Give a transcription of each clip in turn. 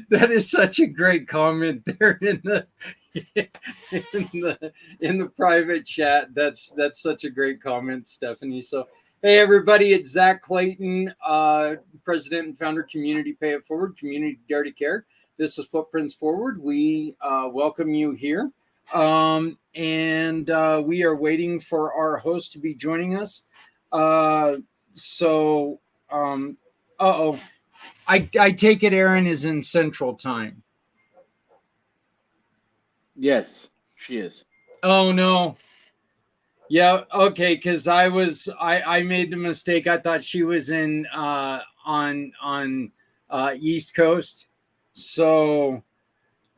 That is such a great comment there in the in the private chat. That's such a great comment, Stephanie. So hey everybody, it's Zach Clayton, president and founder, Community Pay It Forward, Community Dare to Care. This is Footprints Forward. We welcome you here, and we are waiting for our host to be joining us. So, I take it Erin is in Central Time. Yes, she is. Oh no. Yeah, okay, because I made the mistake. I thought she was in on East Coast. So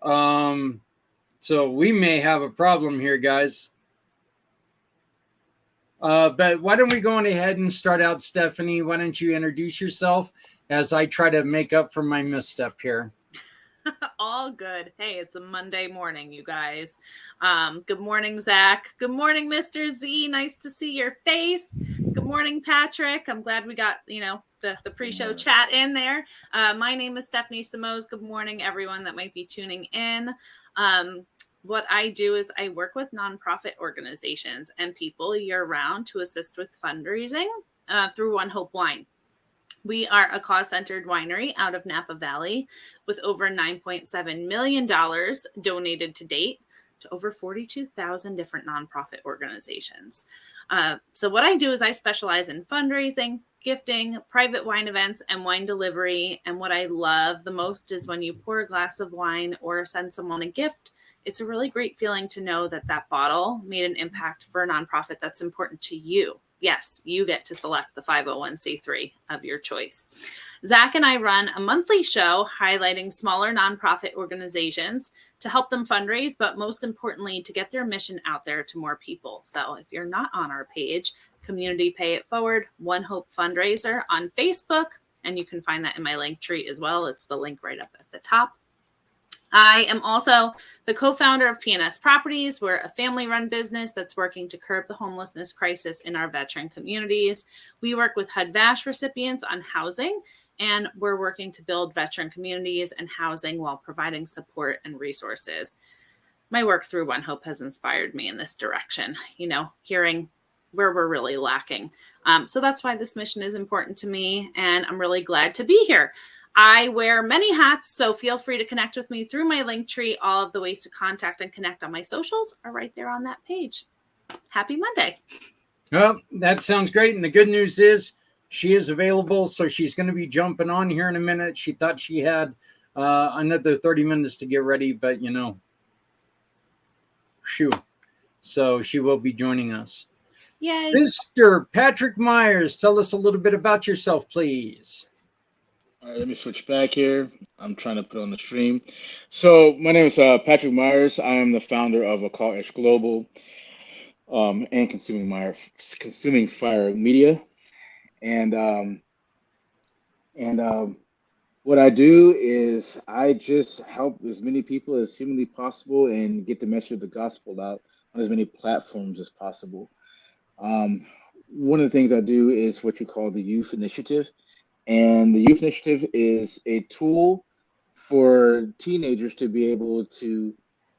so we may have a problem here, guys. But why don't we go on ahead and start out, Stephanie? Why don't you introduce yourself as I try to make up for my misstep here? All good. Hey, it's a Monday morning, you guys. Good morning, Zach. Good morning, Mr. Z. Nice to see your face. Good morning, Patrick. I'm glad we got, the pre-show chat in there. My name is Stephanie Simoes. Good morning, everyone that might be tuning in. What I do is I work with nonprofit organizations and people year-round to assist with fundraising through One Hope Wine. We are a cause-centered winery out of Napa Valley with over $9.7 million donated to date to over 42,000 different nonprofit organizations. So what I do is I specialize in fundraising, gifting, private wine events, and wine delivery. And what I love the most is when you pour a glass of wine or send someone a gift, it's a really great feeling to know that that bottle made an impact for a nonprofit that's important to you. Yes, you get to select the 501c3 of your choice. Zach and I run a monthly show highlighting smaller nonprofit organizations to help them fundraise, but most importantly, to get their mission out there to more people. So if you're not on our page, Community Pay It Forward, One Hope Fundraiser on Facebook, and you can find that in my link tree as well. It's the link right up at the top. I am also the co-founder of PNS Properties. We're a family-run business that's working to curb the homelessness crisis in our veteran communities. We work with HUD-VASH recipients on housing, and we're working to build veteran communities and housing while providing support and resources. My work through One Hope has inspired me in this direction, hearing where we're really lacking. So that's why this mission is important to me, and I'm really glad to be here. I wear many hats, so feel free to connect with me through my link tree. All of the ways to contact and connect on my socials are right there on that page. Happy Monday. Well, that sounds great. And the good news is she is available, so she's going to be jumping on here in a minute. She thought she had another 30 minutes to get ready, but, shoot. So she will be joining us. Yay. Mr. Patrick Myers, tell us a little bit about yourself, please. All right, let me switch back here. I'm trying to put on the stream. So my name is Patrick Myers. I am the founder of A Call Edge Global and Consuming Fire Media. And what I do is I just help as many people as humanly possible and get the message of the gospel out on as many platforms as possible. One of the things I do is what you call the Youth Initiative. And the Youth Initiative is a tool for teenagers to be able to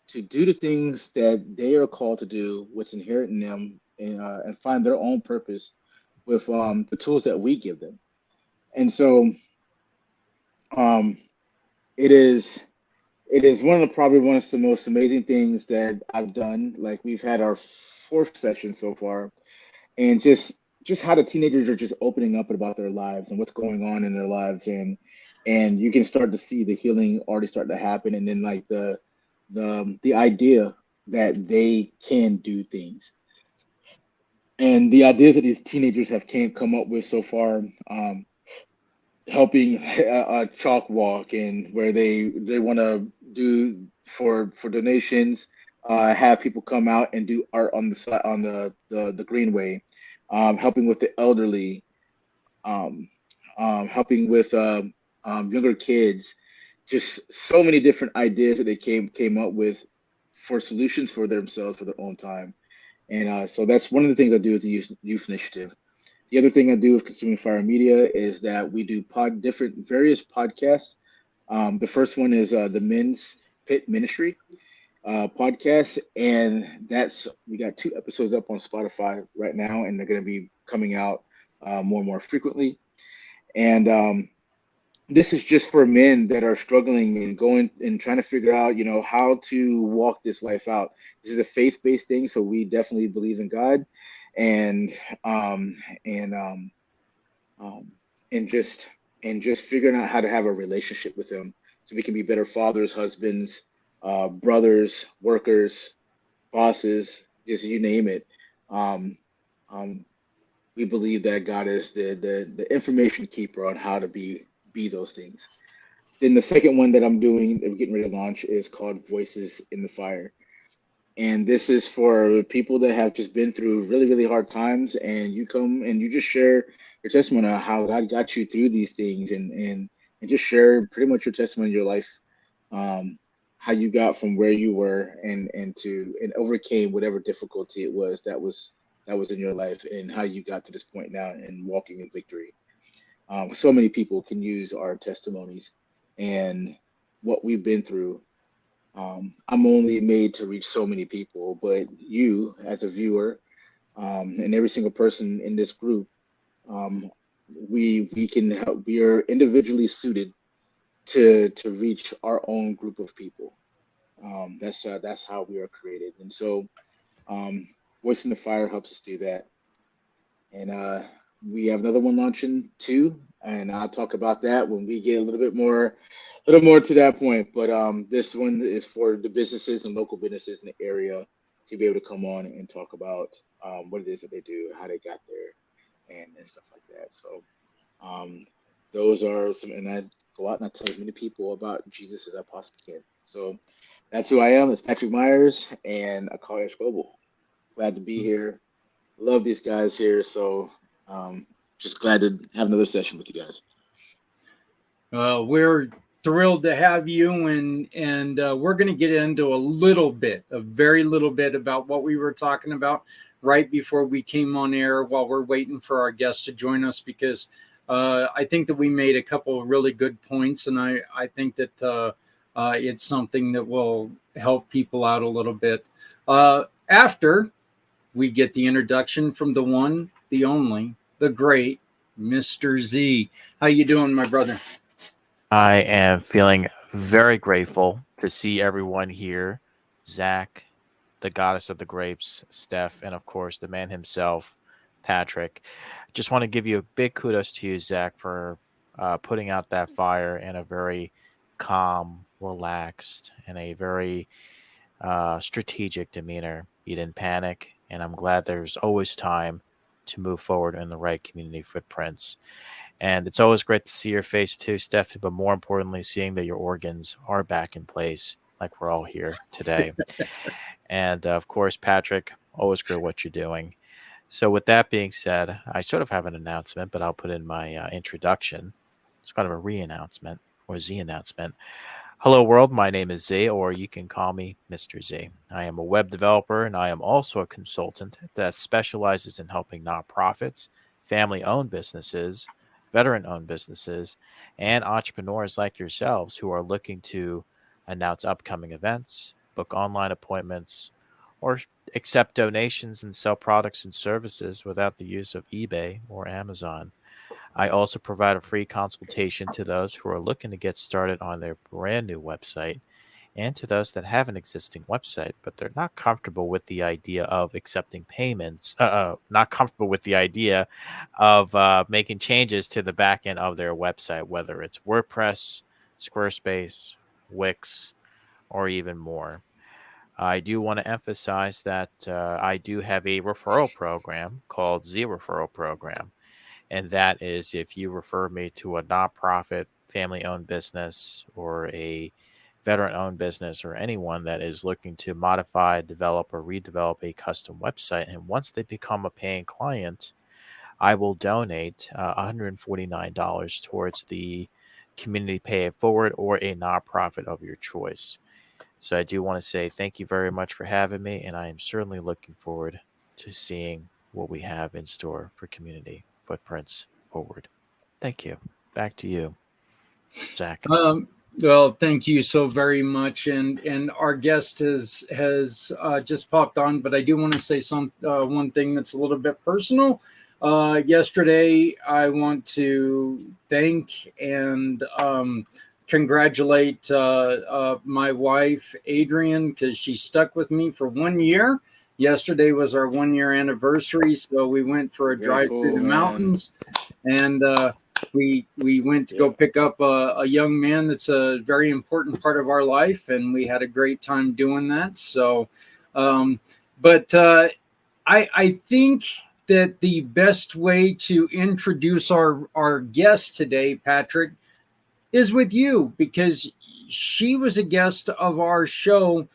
do the things that they are called to do, what's inherent in them, and find their own purpose with the tools that we give them. And so it is one of the most amazing things that I've done. Like, we've had our 4th session so far, and just how the teenagers are just opening up about their lives and what's going on in their lives, and you can start to see the healing already start to happen, and then like the idea that they can do things, and the ideas that these teenagers have come up with so far helping a chalk walk, and where they want to do for donations, have people come out and do art on the side on the greenway, helping with the elderly, um, helping with younger kids, just so many different ideas that they came up with for solutions for themselves for their own time. And so that's one of the things I do with the youth initiative. The other thing I do with Consuming Fire Media is that we do different various podcasts. The first one is the Men's Pit Ministry podcast, and we got 2 episodes up on Spotify right now, and they're going to be coming out more and more frequently. And this is just for men that are struggling and going and trying to figure out, how to walk this life out. This is a faith-based thing, so we definitely believe in God, and um, and um, um, and just figuring out how to have a relationship with Him, so we can be better fathers, husbands, brothers, workers, bosses, just you name it. Um, um, we believe that God is the information keeper on how to be those things. Then the second one that I'm doing, that we're getting ready to launch, is called Voices in the Fire. And this is for people that have just been through really, really hard times, and you come and you just share your testimony on how God got you through these things, and just share pretty much your testimony of your life, um, how you got from where you were and overcame whatever difficulty it was that was in your life, and how you got to this point now and walking in victory. So many people can use our testimonies and what we've been through. I'm only made to reach so many people, but you, as a viewer, and every single person in this group, um, we can help. We are individually suited to reach our own group of people. That's how we are created, and so um, Voice in the Fire helps us do that. And we have another one launching too, and I'll talk about that when we get a little more to that point. But this one is for the businesses and local businesses in the area to be able to come on and talk about what it is that they do, how they got there, and stuff like that. So um, those are some, and I go out and I tell as many people about Jesus as I possibly can. So that's who I am. It's Patrick Myers, and I call Edge Global. Glad to be here. Love these guys here. So just glad to have another session with you guys. We're thrilled to have you, and we're going to get into a very little bit about what we were talking about right before we came on air while we're waiting for our guest to join us, because I think that we made a couple of really good points, and I think that it's something that will help people out a little bit. After we get the introduction from the one, the only, the great Mr. Z. How you doing, my brother? I am feeling very grateful to see everyone here. Zach, the goddess of the grapes, Steph, and of course the man himself, Patrick. Just want to give you a big kudos to you, Zach, for putting out that fire in a very calm, relaxed, and a very strategic demeanor. You didn't panic, and I'm glad there's always time to move forward in the right community footprints. And it's always great to see your face too, Steph, but more importantly, seeing that your organs are back in place, like we're all here today. And of course, Patrick, always great what you're doing. So, with that being said, I sort of have an announcement, but I'll put in my introduction. It's kind of a re-announcement or Z announcement. Hello, world. My name is Z, or you can call me Mr. Z. I am a web developer, and I am also a consultant that specializes in helping nonprofits, family-owned businesses, veteran-owned businesses, and entrepreneurs like yourselves who are looking to announce upcoming events, book online appointments, or accept donations and sell products and services without the use of eBay or Amazon. I also provide a free consultation to those who are looking to get started on their brand new website, and to those that have an existing website, but they're not comfortable with the idea of accepting payments, not comfortable with the idea of making changes to the back end of their website, whether it's WordPress, Squarespace, Wix, or even more. I do want to emphasize that I do have a referral program called Z Referral Program. And that is if you refer me to a nonprofit, family-owned business, or a veteran-owned business, or anyone that is looking to modify, develop, or redevelop a custom website. And once they become a paying client, I will donate $149 towards the Community Pay It Forward or a nonprofit of your choice. So I do want to say thank you very much for having me, and I am certainly looking forward to seeing what we have in store for Community Footprints Forward. Thank you. Back to you, Zach. Well, thank you so very much, and our guest has just popped on, but I do want to say one thing that's a little bit personal. Yesterday, I want to thank and congratulate my wife Adrian, because she stuck with me for 1 year. Yesterday was our 1 year anniversary, so we went for a drive through the mountains, and we went to go pick up a young man that's a very important part of our life, and we had a great time doing that. So, but I think that the best way to introduce our guest today, Patrick, is with you, because she was a guest of our show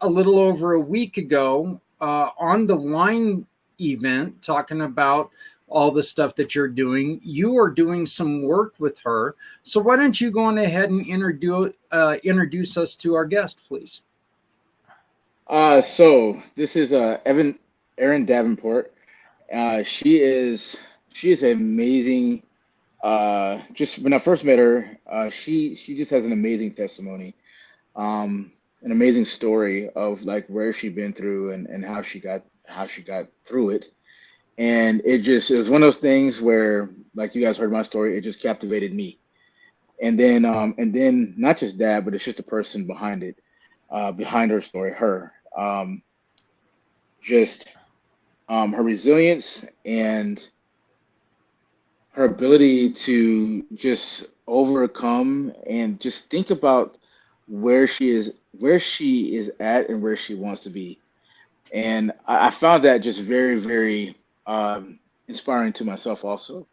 a little over a week ago on the wine event, talking about all the stuff that you're doing. You are doing some work with her. So why don't you go on ahead and introduce us to our guest, please? So this is Erin Davenport. She is amazing. Just when I first met her, she just has an amazing testimony, an amazing story of like where she'd been through and how she got through it. And it was one of those things where, like you guys heard my story, it just captivated me. And then not just that, but it's just the person behind it, behind her story, her resilience and her ability to just overcome and just think about where she is at and where she wants to be. And I found that just very, very inspiring to myself also.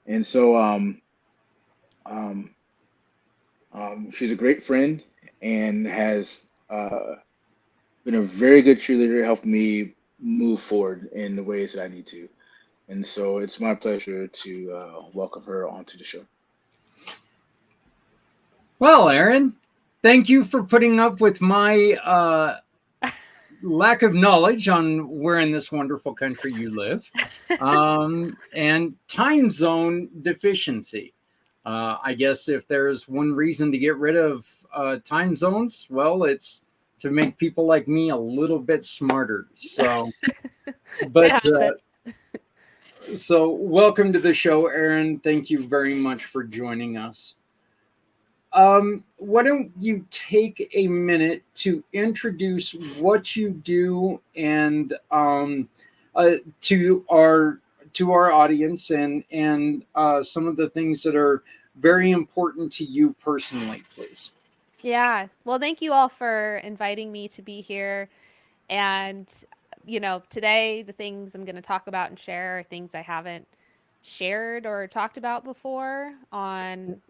And so she's a great friend and has been a very good cheerleader, helped me move forward in the ways that I need to. And so it's my pleasure to welcome her onto the show. Well, Erin, thank you for putting up with my lack of knowledge on where in this wonderful country you live, and time zone deficiency. I guess if there's one reason to get rid of time zones, well, it's to make people like me a little bit smarter. So, but so welcome to the show, Erin. Thank you very much for joining us. Why don't you take a minute to introduce what you do and to our audience and some of the things that are very important to you personally, please. Yeah. Well, thank you all for inviting me to be here. And, today the things I'm going to talk about and share are things I haven't shared or talked about before on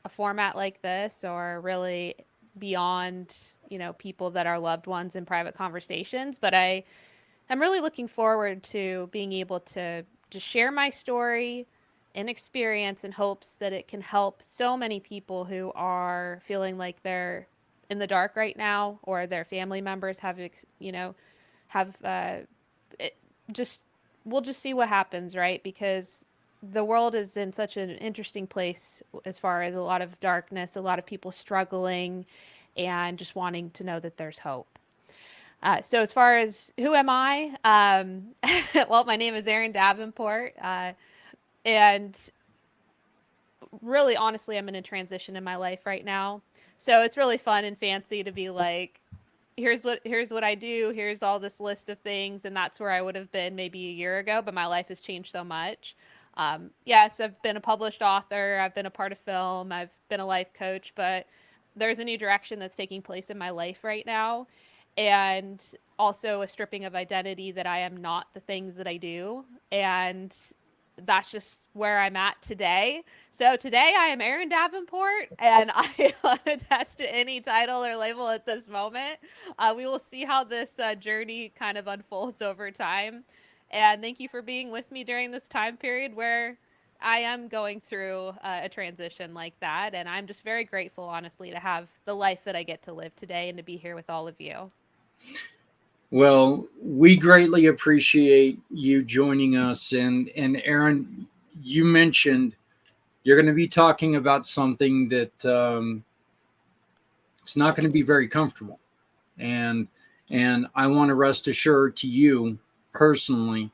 a format like this, or really beyond, people that are loved ones in private conversations. But I'm really looking forward to being able to just share my story and experience in hopes that it can help so many people who are feeling like they're in the dark right now, or their family members we'll just see what happens, right? Because the world is in such an interesting place as far as a lot of darkness, a lot of people struggling, and just wanting to know that there's hope. So as far as who am I? Well, my name is Erin Davenport. And really, honestly, I'm in a transition in my life right now. So it's really fun and fancy to be like, here's what I do. Here's all this list of things. And that's where I would have been maybe a year ago, but my life has changed so much. Yes, I've been a published author. I've been a part of film. I've been a life coach, but there's a new direction that's taking place in my life right now. and also a stripping of identity that I am not the things that I do. And that's just where I'm at today. So today I am Erin Davenport, and I am unattached to any title or label at this moment. We will see how this journey kind of unfolds over time. And thank you for being with me during this time period where I am going through a transition like that. And I'm just very grateful, honestly, to have the life that I get to live today and to be here with all of you. Well, we greatly appreciate you joining us. And Erin, you mentioned you're going to be talking about something that it's not going to be very comfortable. And I want to rest assured to you personally,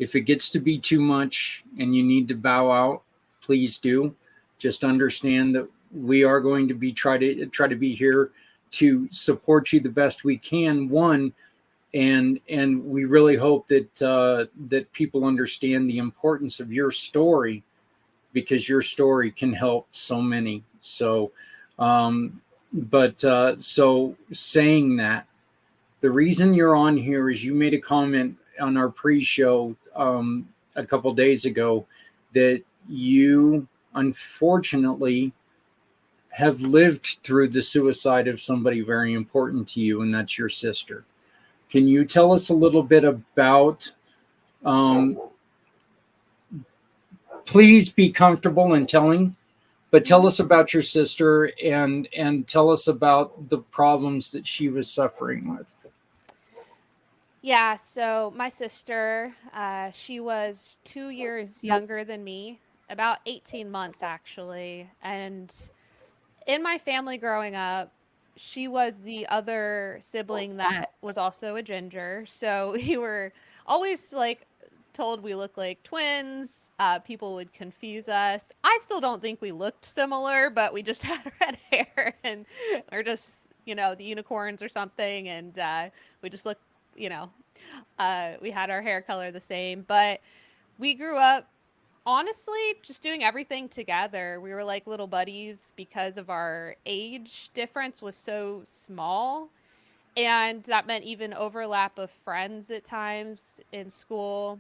if it gets to be too much and you need to bow out, please do. Just understand that we are going to be try to be here to support you the best we can. One, and we really hope that that people understand the importance of your story, because your story can help so many. So, so saying that, the reason you're on here is you made a comment on our pre-show a couple days ago that you unfortunately have lived through the suicide of somebody very important to you, and that's your sister. Can you tell us a little bit about, please be comfortable in telling, but tell us about your sister and tell us about the problems that she was suffering with. Yeah, so my sister, she was 2 years younger than me, about 18 months actually. And in my family growing up, she was the other sibling that was also a ginger. So we were always like told we look like twins. People would confuse us. I still don't think we looked similar, but we just had red hair and or just, the unicorns or something. And we just looked, we had our hair color the same. But we grew up honestly just doing everything together. We were like little buddies because of our age difference was so small, and that meant even overlap of friends at times in school.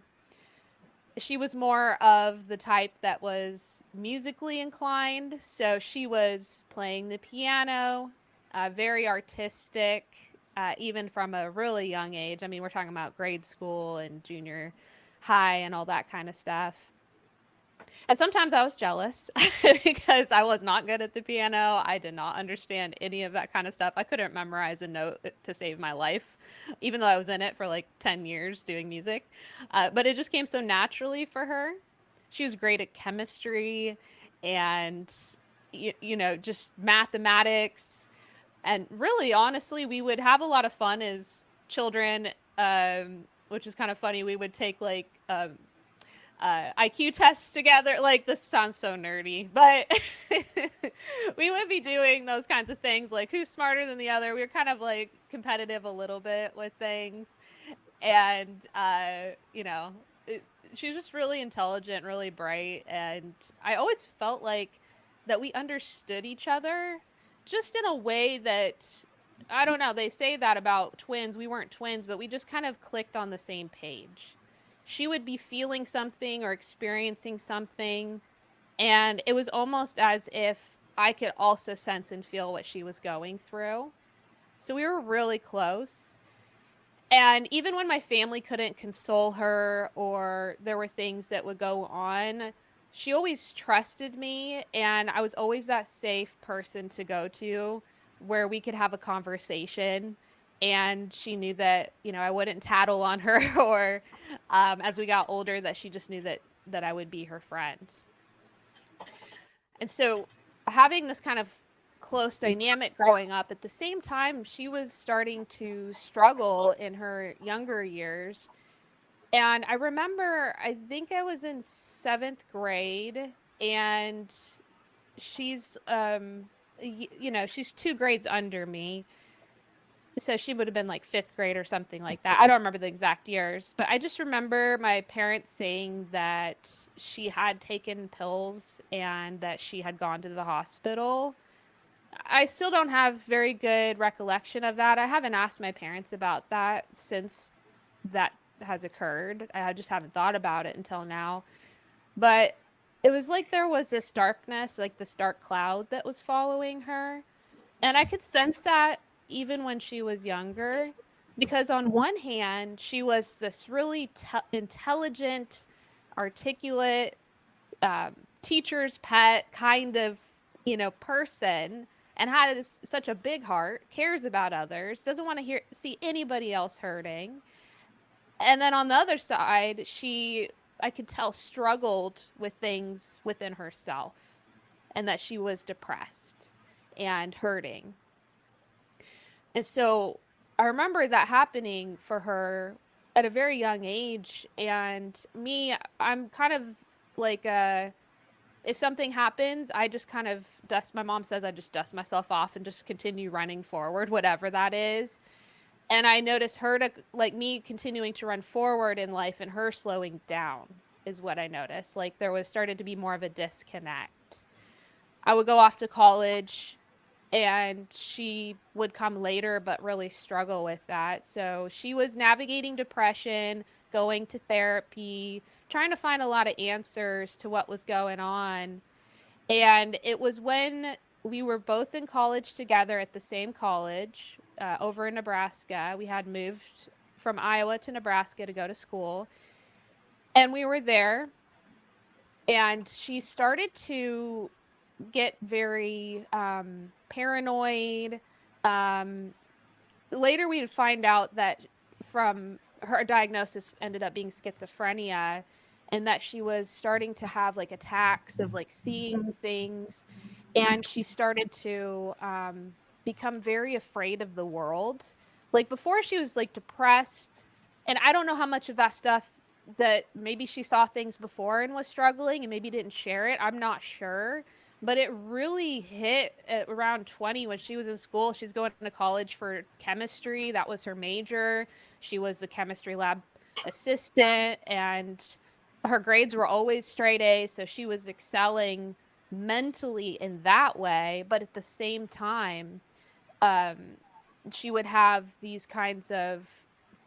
She was more of the type that was musically inclined, so she was playing the piano, very artistic, even from a really young age. I mean, we're talking about grade school and junior high and all that kind of stuff. And sometimes I was jealous because I was not good at the piano. I did not understand any of that kind of stuff. I couldn't memorize a note to save my life, even though I was in it for like 10 years doing music. But it just came so naturally for her. She was great at chemistry and, just mathematics. And really, honestly, we would have a lot of fun as children, which is kind of funny. We would take like IQ tests together. Like, this sounds so nerdy, but we would be doing those kinds of things, like who's smarter than the other. We were kind of like competitive a little bit with things, and she was just really intelligent, really bright, and I always felt like that we understood each other, just in a way that, I don't know, they say that about twins. We weren't twins, but we just kind of clicked on the same page. She would be feeling something or experiencing something, and it was almost as if I could also sense and feel what she was going through. So we were really close. And even when my family couldn't console her or there were things that would go on, she always trusted me, and I was always that safe person to go to where we could have a conversation, and she knew that, I wouldn't tattle on her or as we got older, that she just knew that I would be her friend. And so having this kind of close dynamic growing up, at the same time, she was starting to struggle in her younger years. And I remember, I think I was in 7th grade, and she's, she's 2 grades under me. So she would have been like 5th grade or something like that. I don't remember the exact years, but I just remember my parents saying that she had taken pills and that she had gone to the hospital. I still don't have very good recollection of that. I haven't asked my parents about that since that has occurred. I just haven't thought about it until now. But it was like there was this darkness, like this dark cloud that was following her. And I could sense that even when she was younger, because on one hand, she was this really intelligent, articulate, teacher's pet kind of, person, and has such a big heart, cares about others, doesn't want to see anybody else hurting. And then on the other side, I could tell, struggled with things within herself, and that she was depressed and hurting. And so I remember that happening for her at a very young age. And me, I'm kind of like if something happens, I just kind of my mom says I just dust myself off and just continue running forward, whatever that is. And I noticed her like me continuing to run forward in life and her slowing down is what I noticed. Like there was started to be more of a disconnect. I would go off to college and she would come later but really struggle with that. So she was navigating depression, going to therapy, trying to find a lot of answers to what was going on. And it was when we were both in college together at the same college over in Nebraska. We had moved from Iowa to Nebraska to go to school. And we were there, and she started to get very paranoid. Later, we would find out that from her diagnosis ended up being schizophrenia, and that she was starting to have like attacks of like seeing things, and she started to become very afraid of the world. Like before, she was like depressed, and I don't know how much of that stuff that maybe she saw things before and was struggling and maybe didn't share it. I'm not sure. But it really hit at around 20 when she was in school. She's going to college for chemistry. That was her major. She was the chemistry lab assistant, and her grades were always straight A's. So she was excelling mentally in that way. But at the same time, she would have these kinds of,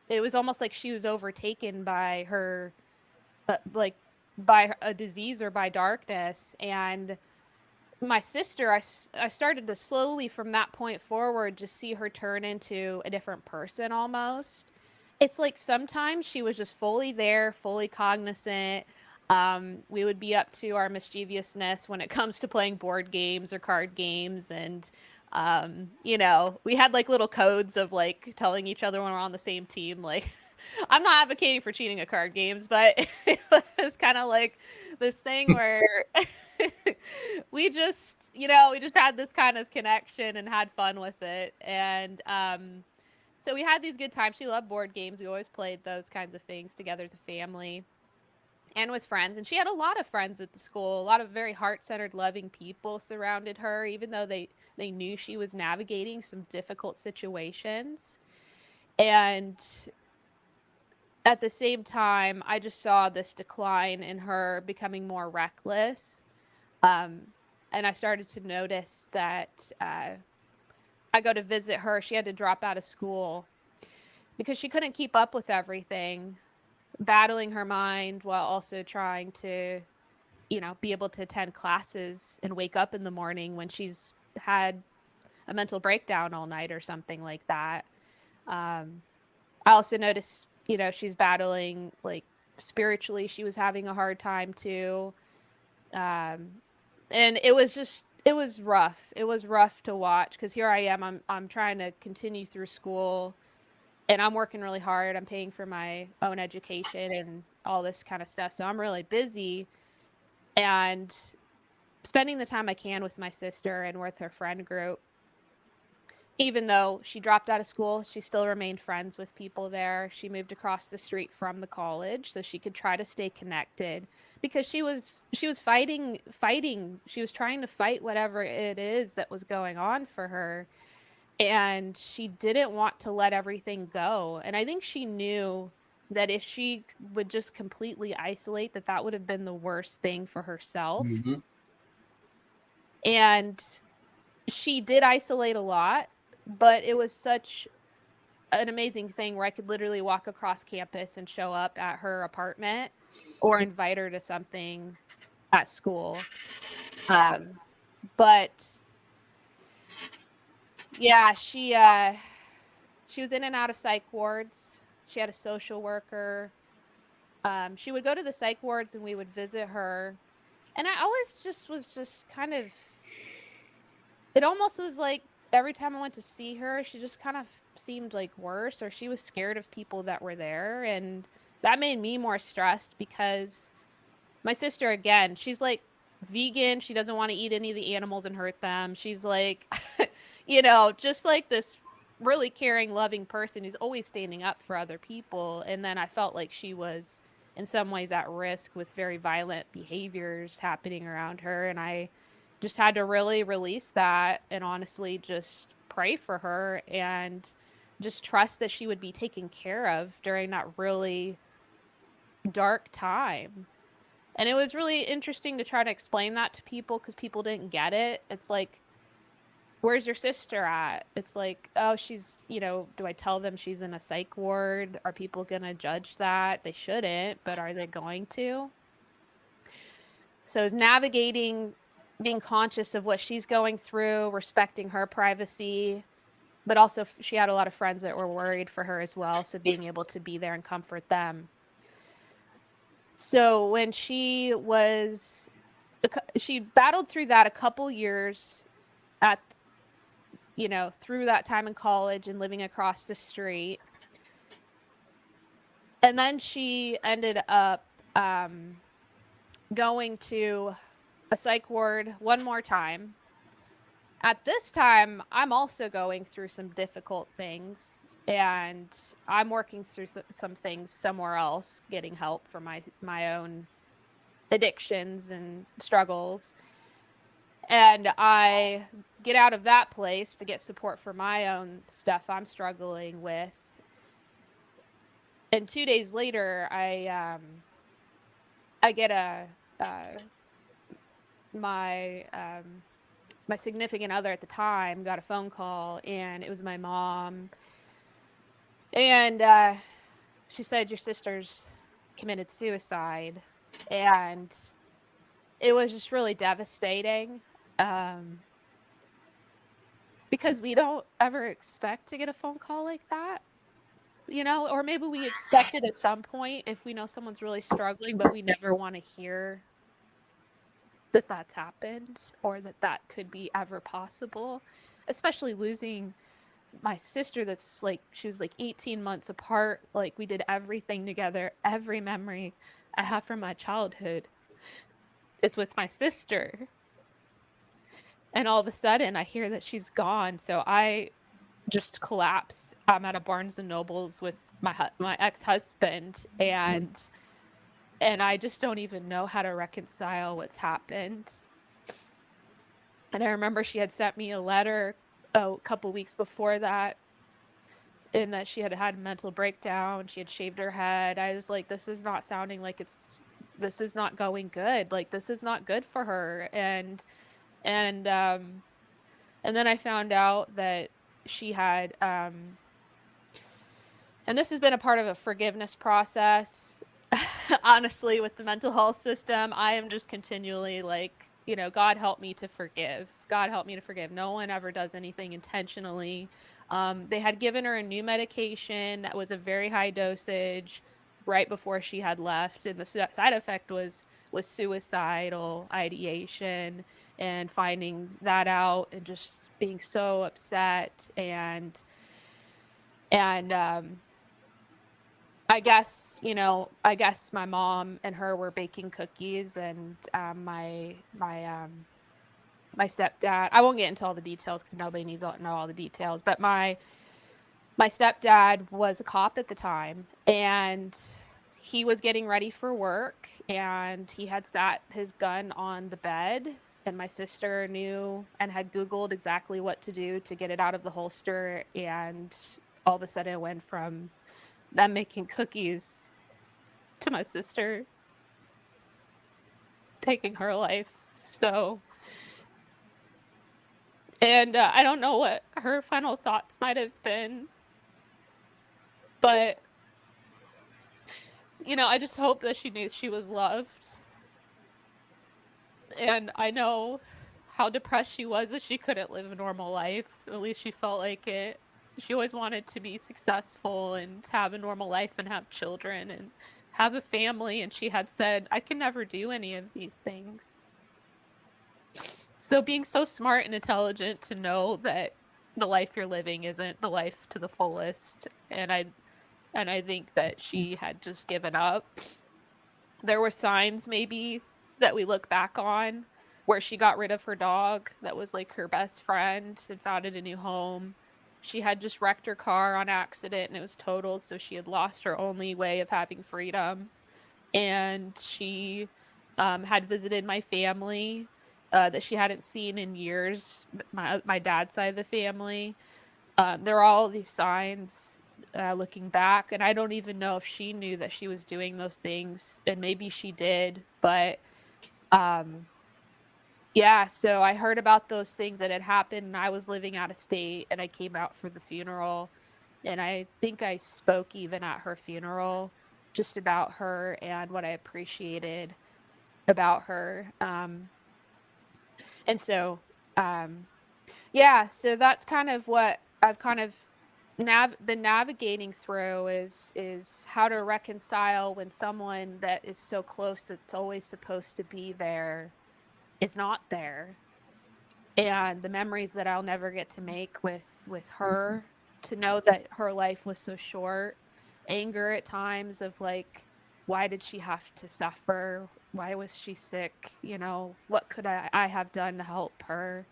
it was almost like she was overtaken by her, like by a disease or by darkness. And my sister, I started to slowly from that point forward just see her turn into a different person almost. It's like sometimes she was just fully there, fully cognizant. We would be up to our mischievousness when it comes to playing board games or card games. And, we had like little codes of like telling each other when we're on the same team. Like, I'm not advocating for cheating at card games, but it was kind of like this thing where we just had this kind of connection and had fun with it. And so we had these good times. She loved board games. We always played those kinds of things together as a family and with friends. And she had a lot of friends at the school. A lot of very heart-centered, loving people surrounded her, even though they knew she was navigating some difficult situations. And at the same time, I just saw this decline in her becoming more reckless. And I started to notice that I go to visit her. She had to drop out of school because she couldn't keep up with everything, battling her mind while also trying to, be able to attend classes and wake up in the morning when she's had a mental breakdown all night or something like that. I also noticed, she's battling like spiritually. She was having a hard time too. And it was rough. It was rough to watch because here I am. I'm trying to continue through school, and I'm working really hard. I'm paying for my own education and all this kind of stuff. So I'm really busy and spending the time I can with my sister and with her friend group. Even though she dropped out of school, she still remained friends with people there. She moved across the street from the college so she could try to stay connected because she was fighting. She was trying to fight whatever it is that was going on for her. And she didn't want to let everything go. And I think she knew that if she would just completely isolate, that would have been the worst thing for herself. Mm-hmm. And she did isolate a lot, but it was such an amazing thing where I could literally walk across campus and show up at her apartment or invite her to something at school. But yeah, she was in and out of psych wards. She had a social worker. She would go to the psych wards and we would visit her. And I always just was just kind of, it almost was like every time I went to see her, she just kind of seemed like worse, or she was scared of people that were there. And that made me more stressed because my sister, again, she's like vegan. She doesn't want to eat any of the animals and hurt them. She's like, just like this really caring, loving person who's always standing up for other people. And then I felt like she was in some ways at risk with very violent behaviors happening around her. And I just had to really release that and honestly just pray for her and just trust that she would be taken care of during that really dark time. And it was really interesting to try to explain that to people because people didn't get it. It's like, where's your sister at? It's like, oh, she's, do I tell them she's in a psych ward? Are people going to judge that? They shouldn't, but are they going to? So it's navigating, being conscious of what she's going through, respecting her privacy, but also she had a lot of friends that were worried for her as well. So being able to be there and comfort them. So when she battled through that a couple years through that time in college and living across the street. And then she ended up going to a psych ward one more time. At this time, I'm also going through some difficult things, and I'm working through some things somewhere else, getting help for my own addictions and struggles. And I get out of that place to get support for my own stuff I'm struggling with. And 2 days later, I get my significant other at the time got a phone call, and it was my mom. And she said, your sister's committed suicide. And it was just really devastating. Because we don't ever expect to get a phone call like that, or maybe we expect it at some point if we know someone's really struggling, but we never want to hear that that's happened or that could be ever possible, especially losing my sister that's like, she was like 18 months apart. Like we did everything together. Every memory I have from my childhood is with my sister. And all of a sudden I hear that she's gone. So I just collapse. I'm at a Barnes and Nobles with my ex-husband, and I just don't even know how to reconcile what's happened. And I remember she had sent me a letter a couple weeks before that, in that she had had a mental breakdown. She had shaved her head. I was like, this is not sounding like this is not going good. Like, this is not good for her. And then I found out that she had, and this has been a part of a forgiveness process. Honestly, with the mental health system, I am just continually like, God help me to forgive. God help me to forgive. No one ever does anything intentionally. They had given her a new medication that was a very high dosage right before she had left, and the side effect was suicidal ideation, and finding that out and just being so upset. And I guess my mom and her were baking cookies, and my stepdad, I won't get into all the details because nobody needs to know all the details, but my stepdad was a cop at the time, and he was getting ready for work, and he had sat his gun on the bed, and my sister knew and had Googled exactly what to do to get it out of the holster, and all of a sudden it went from them making cookies to my sister taking her life. So And I don't know what her final thoughts might have been, but I just hope that she knew she was loved. And I know how depressed she was that she couldn't live a normal life. At least she felt like it. She always wanted to be successful and have a normal life and have children and have a family. And she had said, I can never do any of these things. So being so smart and intelligent to know that the life you're living isn't the life to the fullest. And I think that she had just given up. There were signs maybe that we look back on where she got rid of her dog that was like her best friend and founded a new home. She had just wrecked her car on accident and it was totaled, so she had lost her only way of having freedom. And she had visited my family that she hadn't seen in years, my dad's side of the family. There are all these signs looking back, and I don't even know if she knew that she was doing those things, and maybe she did, but yeah, so I heard about those things that had happened, and I was living out of state, and I came out for the funeral, and I think I spoke even at her funeral just about her and what I appreciated about her. And so, yeah, so that's kind of what I've kind of been navigating through is how to reconcile when someone that is so close that's always supposed to be there is not there, and the memories that I'll never get to make with her, to know that her life was so short, anger at times of like, why did she have to suffer, why was she sick, what could I have done to help her.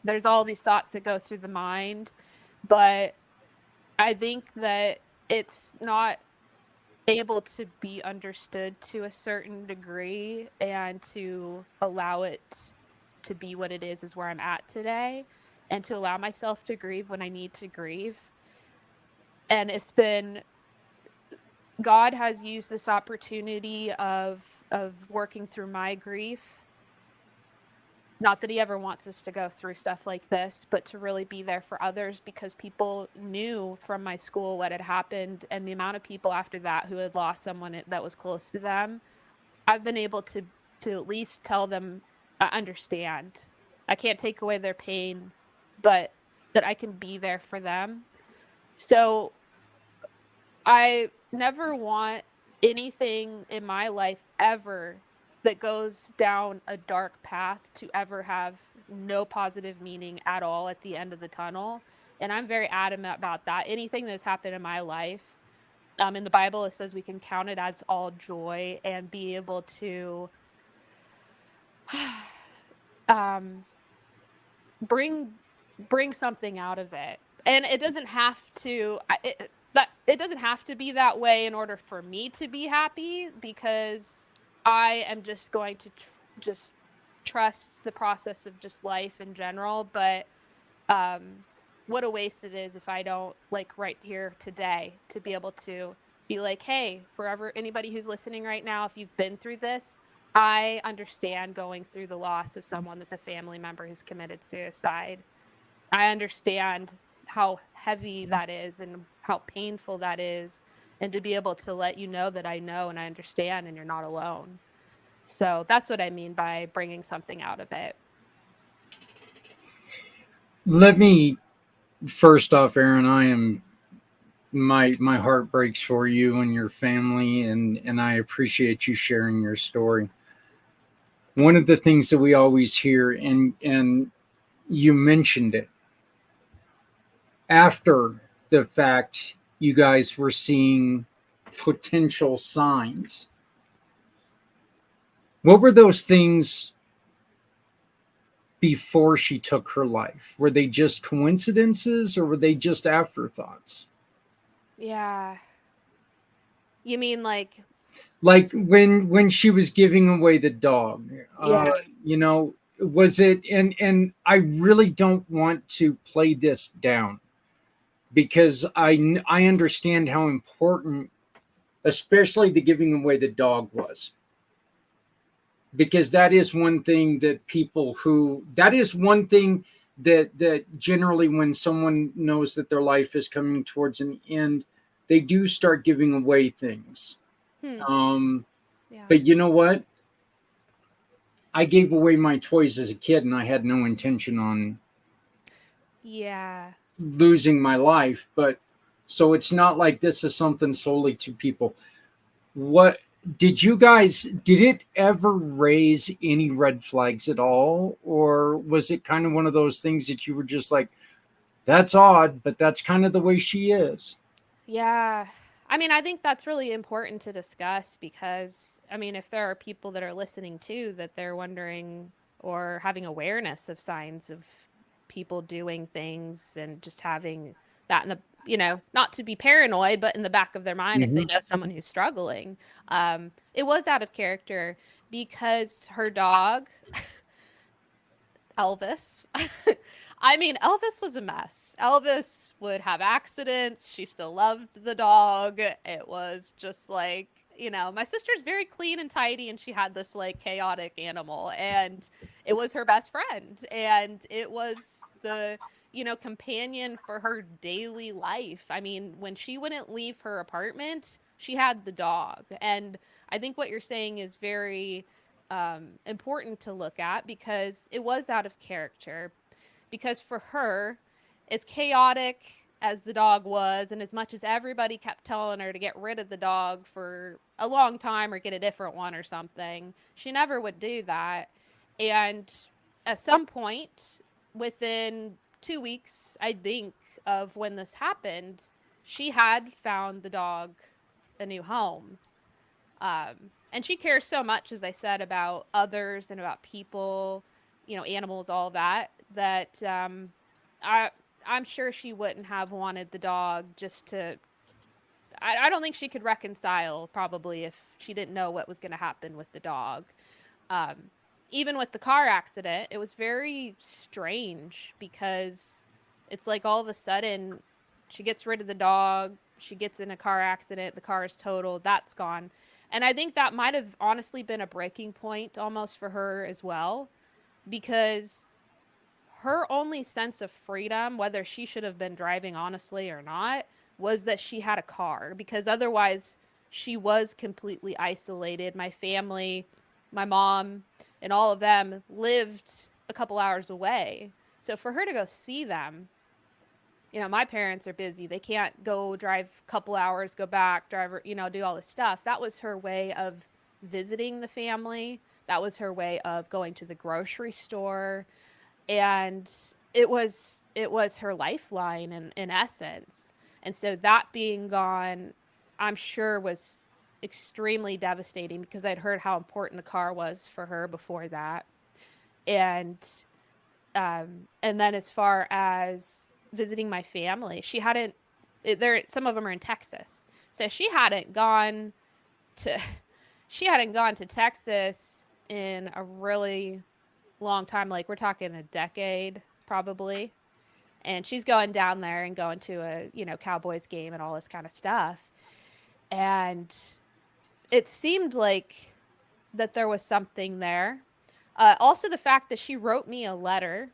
There's all these thoughts that go through the mind, but I think that it's not able to be understood to a certain degree, and to allow it to be what it is where I'm at today, and to allow myself to grieve when I need to grieve. And it's been, God has used this opportunity of working through my grief. Not that he ever wants us to go through stuff like this, but to really be there for others, because people knew from my school what had happened, and the amount of people after that who had lost someone that was close to them. I've been able to at least tell them, I understand. I can't take away their pain, but that I can be there for them. So I never want anything in my life ever that goes down a dark path to ever have no positive meaning at all at the end of the tunnel. And I'm very adamant about that. Anything that's happened in my life, in the Bible, it says we can count it as all joy and be able to bring something out of it. And it doesn't have to it doesn't have to be that way in order for me to be happy, because I am just going to just trust the process of just life in general. But what a waste it is if I don't, like, right here today, to be able to be like, hey, forever, anybody who's listening right now, if you've been through this, I understand going through the loss of someone that's a family member who's committed suicide. I understand how heavy that is and how painful that is, and to be able to let you know that I know and I understand and you're not alone. So that's what I mean by bringing something out of it. Let me, first off, Aaron, my heart breaks for you and your family, and I appreciate you sharing your story. One of the things that we always hear, and you mentioned it, after the fact, you guys were seeing potential signs. What were those things before she took her life? Were they just coincidences, or were they just afterthoughts? Yeah. You mean like when she was giving away the dog? Yeah. Was it, and I really don't want to play this down, because I understand how important, especially the giving away the dog was. because that is one thing that that generally, when someone knows that their life is coming towards an end, they do start giving away things. Yeah. But you know what? I gave away my toys as a kid, and I had no intention on Yeah. losing my life. But so it's not like this is something solely to people. What did it ever raise any red flags at all? Or was it kind of one of those things that you were just like, that's odd, but that's kind of the way she is? Yeah. I mean, I think that's really important to discuss because, I mean, if there are people that are listening too, that they're wondering or having awareness of signs of people doing things and just having that in the, not to be paranoid, but in the back of their mind, if they know someone who's struggling. It was out of character because her dog, Elvis, I mean, Elvis was a mess. Elvis would have accidents. She still loved the dog. It was just like, my sister's very clean and tidy, and she had this like chaotic animal, and it was her best friend. And it was the, companion for her daily life. I mean, when she wouldn't leave her apartment, she had the dog. And I think what you're saying is very important to look at because it was out of character. Because for her, as chaotic as the dog was, and as much as everybody kept telling her to get rid of the dog for a long time or get a different one or something, she never would do that. And at some point, within 2 weeks, I think, of when this happened, she had found the dog a new home. And she cares so much, as I said, about others and about people, animals, all that, that I'm sure she wouldn't have wanted the dog just to. I don't think she could reconcile probably if she didn't know what was going to happen with the dog. Even with the car accident, it was very strange because it's like all of a sudden she gets rid of the dog, she gets in a car accident, the car is totaled, that's gone. And I think that might have honestly been a breaking point almost for her as well, because her only sense of freedom, whether she should have been driving honestly or not, was that she had a car, because otherwise she was completely isolated. My family, my mom, and all of them lived a couple hours away. So for her to go see them, my parents are busy. They can't go drive a couple hours, go back, drive, do all this stuff. That was her way of visiting the family. That was her way of going to the grocery store. And it was her lifeline in essence. And so that being gone, I'm sure was extremely devastating because I'd heard how important the car was for her before that. And then as far as visiting my family, she hadn't, some of them are in Texas. So she hadn't gone to Texas in a really long time. Like, we're talking a decade probably. And she's going down there and going to a, Cowboys game and all this kind of stuff. And it seemed like that there was something there. Also the fact that she wrote me a letter.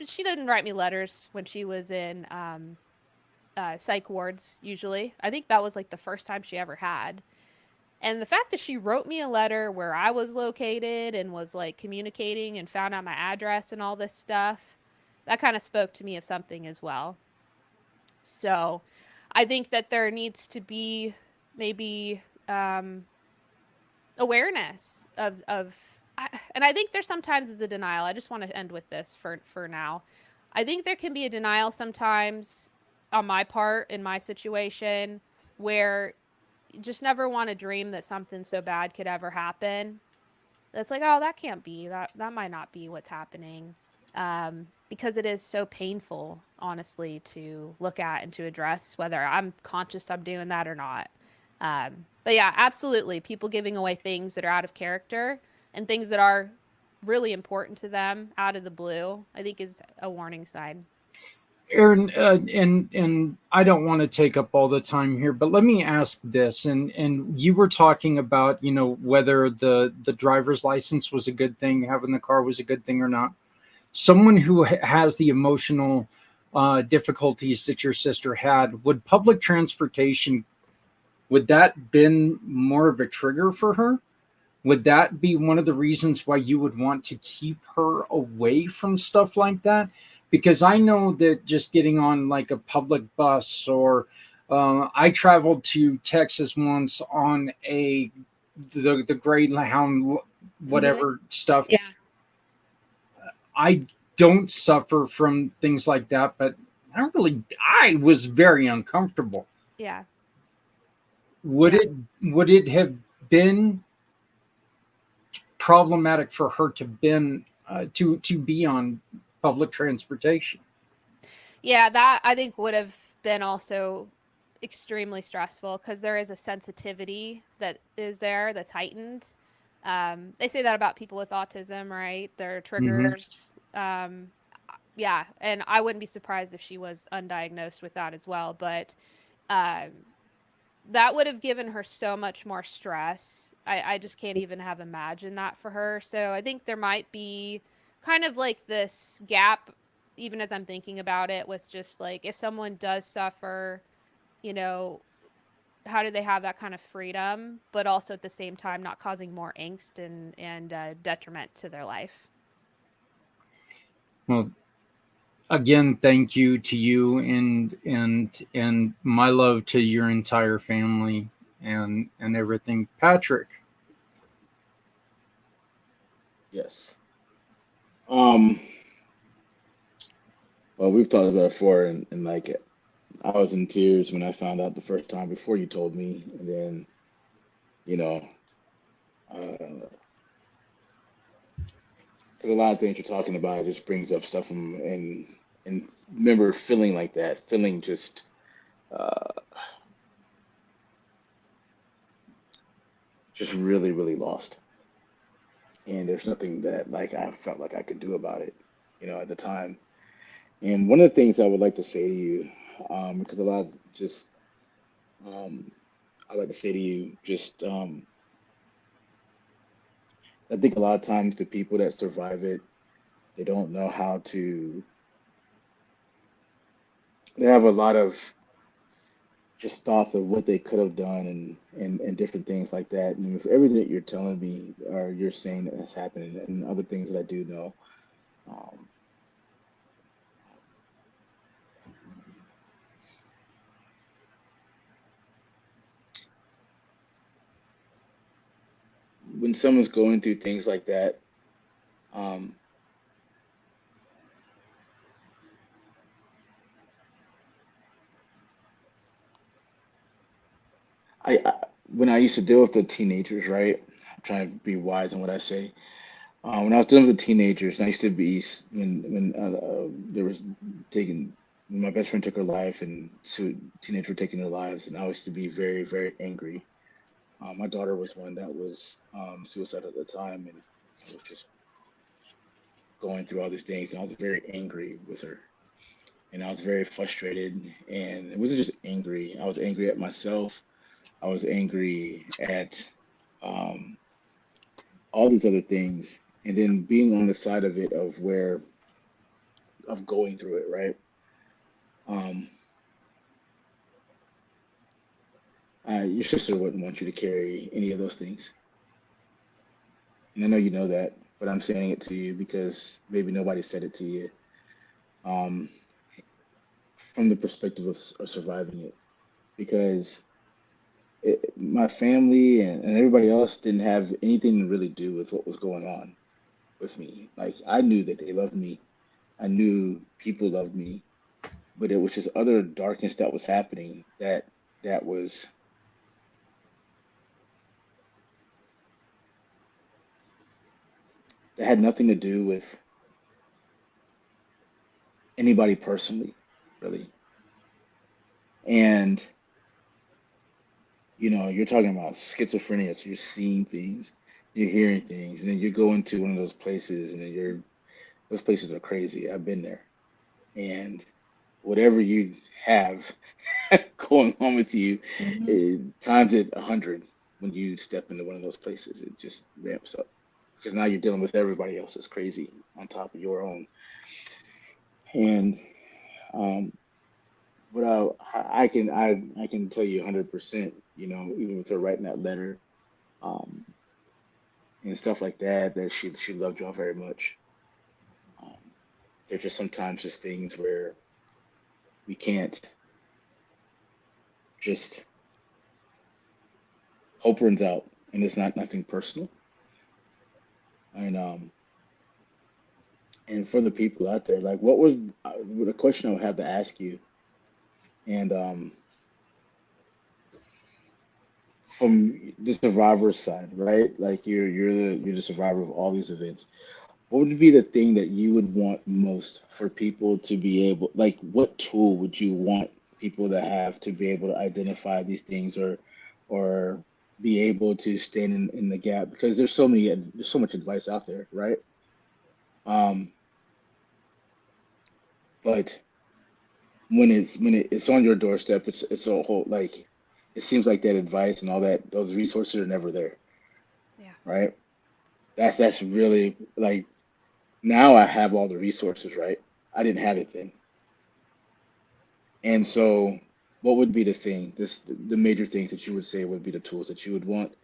She didn't write me letters when she was in psych wards usually. I think that was like the first time she ever had. And the fact that she wrote me a letter where I was located and was like communicating and found out my address and all this stuff, that kind of spoke to me of something as well. So I think that there needs to be maybe awareness of and I think there sometimes is a denial. I just want to end with this for now. I think there can be a denial sometimes on my part in my situation where you just never want to dream that something so bad could ever happen. That's like, oh, that can't be. That might not be what's happening. Because it is so painful, honestly, to look at and to address, whether I'm conscious I'm doing that or not. But yeah, absolutely. People giving away things that are out of character and things that are really important to them out of the blue, I think is a warning sign. Aaron, and I don't want to take up all the time here, but let me ask this. And you were talking about, whether the driver's license was a good thing, having the car was a good thing or not. Someone who has the emotional difficulties that your sister had, would public transportation, would that been more of a trigger for her? Would that be one of the reasons why you would want to keep her away from stuff like that? Because I know that just getting on like a public bus, or I traveled to Texas once on the Greyhound whatever stuff. Yeah. I don't suffer from things like that, but I was very uncomfortable. Yeah. Would it have been problematic for her to be on public transportation? Yeah, that I think would have been also extremely stressful, because there is a sensitivity that is there that's heightened. They say that about people with autism, right? Their triggers. Yeah, and I wouldn't be surprised if she was undiagnosed with that as well. But that would have given her so much more stress. I just can't even have imagined that for her. So I think there might be kind of like this gap, even as I'm thinking about it, with just like, if someone does suffer, how do they have that kind of freedom, but also at the same time not causing more angst and detriment to their life? Well, again, thank you to you, and my love to your entire family and everything. Patrick. Yes. Well, we've talked about it before, and like I was in tears when I found out the first time before you told me, and then you know, uh, 'cause a lot of things you're talking about just brings up stuff and remember feeling like that, feeling uh, just really really lost, and there's nothing that like I felt like I could do about it, at the time. And one of the things I would like to say to you, because a lot just um, I like to say to you, just I think a lot of times the people that survive it, they don't know how to. They have a lot of just thoughts of what they could have done and different things like that. And with everything that you're telling me or you're saying that has happened and other things that I do know, um, when someone's going through things like that, um, I when I used to deal with the teenagers, right? I'm trying to be wise in what I say. When I was dealing with the teenagers, I used to be when there was taking when my best friend took her life and teenagers were taking their lives, and I used to be very very angry. My daughter was one that was suicidal at the time, and was just going through all these things, and I was very angry with her, and I was very frustrated, and it wasn't just angry. I was angry at myself. I was angry at um, all these other things, and then being on the side of it of going through it, right? Um, your sister wouldn't want you to carry any of those things, and I know you know that, but I'm saying it to you because maybe nobody said it to you. Um, from the perspective of surviving it, because my family and everybody else didn't have anything to really do with what was going on with me. Like I knew that they loved me. I knew people loved me, but it was just other darkness that was happening that was that had nothing to do with anybody personally, really. And you're talking about schizophrenia, so you're seeing things, you're hearing things, and then you go into one of those places, and then those places are crazy. I've been there, and whatever you have going on with you, times it 100 when you step into one of those places. It just ramps up because now you're dealing with everybody else's crazy on top of your own. And um, but I can tell you 100%. You know, even with her writing that letter um, and stuff like that, that she loved y'all very much. Um, there's just sometimes just things where we can't just hope runs out, and it's not nothing personal. And and for the people out there, like, what was the question I would have to ask you? And from the survivor side, right? Like you're the survivor of all these events. What would be the thing that you would want most for people to be able, like, what tool would you want people to have to be able to identify these things or be able to stand in the gap? Because there's so much advice out there, right? Um, but when it's on your doorstep, it's a whole like it seems like that advice and all that those resources are never there, Yeah. right? That's really like now I have all the resources, right? I didn't have it then. And so, what would be the thing, the major things that you would say would be the tools that you would want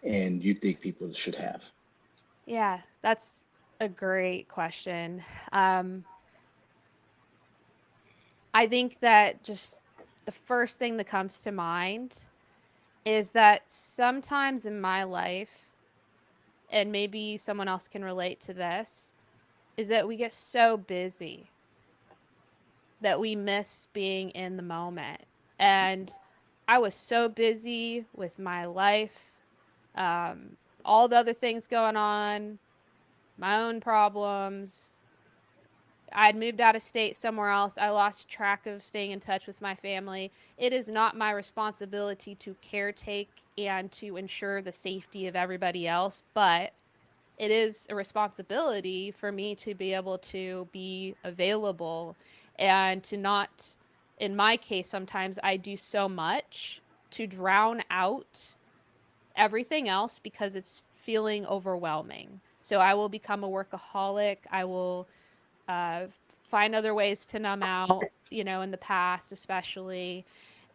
and you think people should have? Yeah, that's a great question. Um, I think that just the first thing that comes to mind is that sometimes in my life, and maybe someone else can relate to this, is that we get so busy that we miss being in the moment. And I was so busy with my life, um, all the other things going on, my own problems. I had moved out of state somewhere else. I lost track of staying in touch with my family. It is not my responsibility to caretake and to ensure the safety of everybody else, but it is a responsibility for me to be able to be available and to not, in my case, sometimes I do so much to drown out everything else because it's feeling overwhelming. So I will become a workaholic. I will uh, find other ways to numb out, in the past, especially.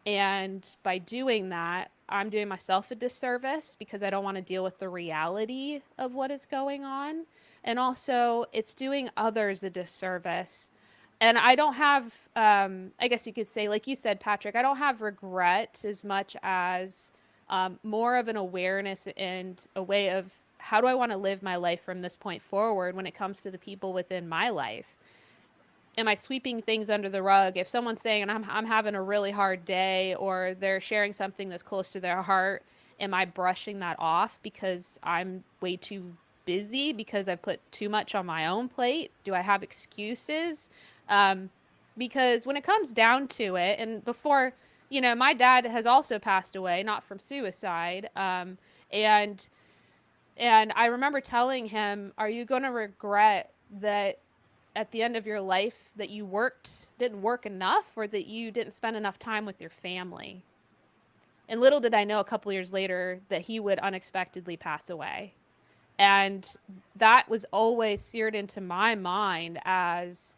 And by doing that, I'm doing myself a disservice because I don't want to deal with the reality of what is going on. And also, it's doing others a disservice. And I don't have, I guess you could say, like you said, Patrick, I don't have regret as much as more of an awareness and a way of how do I want to live my life from this point forward when it comes to the people within my life. Am I sweeping things under the rug? If someone's saying I'm having a really hard day or they're sharing something that's close to their heart, am I brushing that off because I'm way too busy because I put too much on my own plate? Do I have excuses? Um, because when it comes down to it, and before, my dad has also passed away, not from suicide. And and I remember telling him, "Are you going to regret that at the end of your life that you didn't work enough or that you didn't spend enough time with your family?" And little did I know a couple years later that he would unexpectedly pass away. And that was always seared into my mind as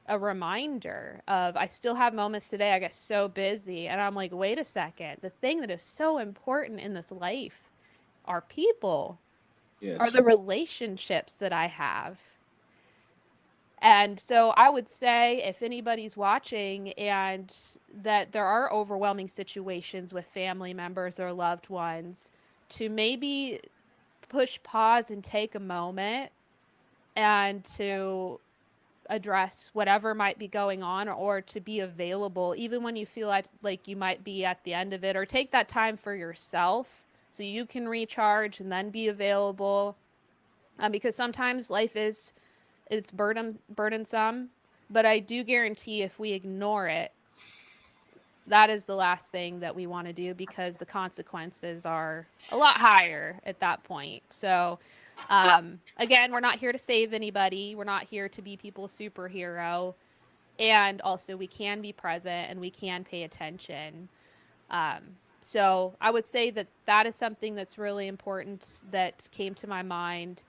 a reminder of I still have moments today. I get so busy and I'm like, wait a second. The thing that is so important in this life are people, are Yes. the relationships that I have. And so I would say if anybody's watching and that there are overwhelming situations with family members or loved ones, to maybe push pause and take a moment and to address whatever might be going on or to be available even when you feel like you might be at the end of it, or take that time for yourself so you can recharge and then be available, because sometimes life is it's burdensome, but I do guarantee if we ignore it, that is the last thing that we want to do because the consequences are a lot higher at that point. So, again, we're not here to save anybody. We're not here to be people's superhero. and also we can be present and we can pay attention. So I would say that that is something that's really important that came to my mind.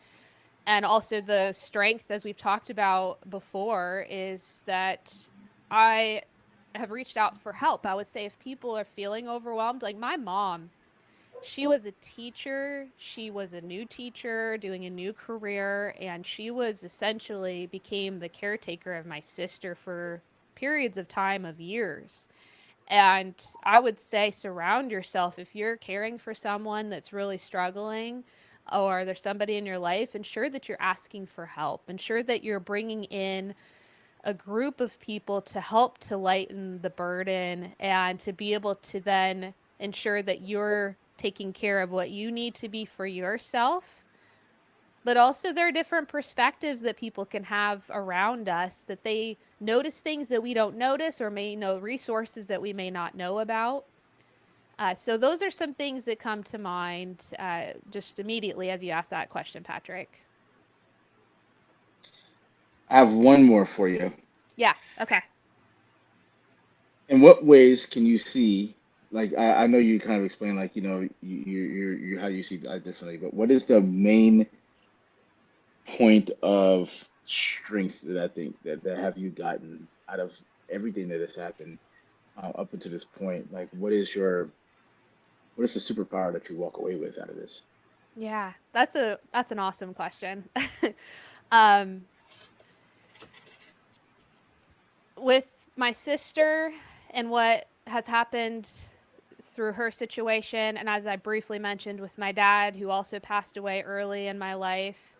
And also the strength, as we've talked about before, is that I have reached out for help. I would say if people are feeling overwhelmed, like my mom, she was a teacher. She was a new teacher doing a new career, and she was essentially became the caretaker of my sister for periods of time of years. And I would say surround yourself if you're caring for someone that's really struggling or there's somebody in your life, ensure that you're asking for help. Ensure that you're bringing in a group of people to help to lighten the burden and to be able to then ensure that you're taking care of what you need to be for yourself. But also there are different perspectives that people can have around us, that they notice things that we don't notice or may know resources that we may not know about. So those are some things that come to mind just immediately as you ask that question, Patrick. I have one more for you. Yeah. Okay. In what ways can you see, like I know you kind of explained, like, you know, you how you see life differently, but what is the main point of strength that I think that have you gotten out of everything that has happened up until this point? Like, what is the superpower that you walk away with out of this? Yeah, that's an awesome question. um, with my sister and what has happened through her situation, and as I briefly mentioned with my dad, who also passed away early in my life,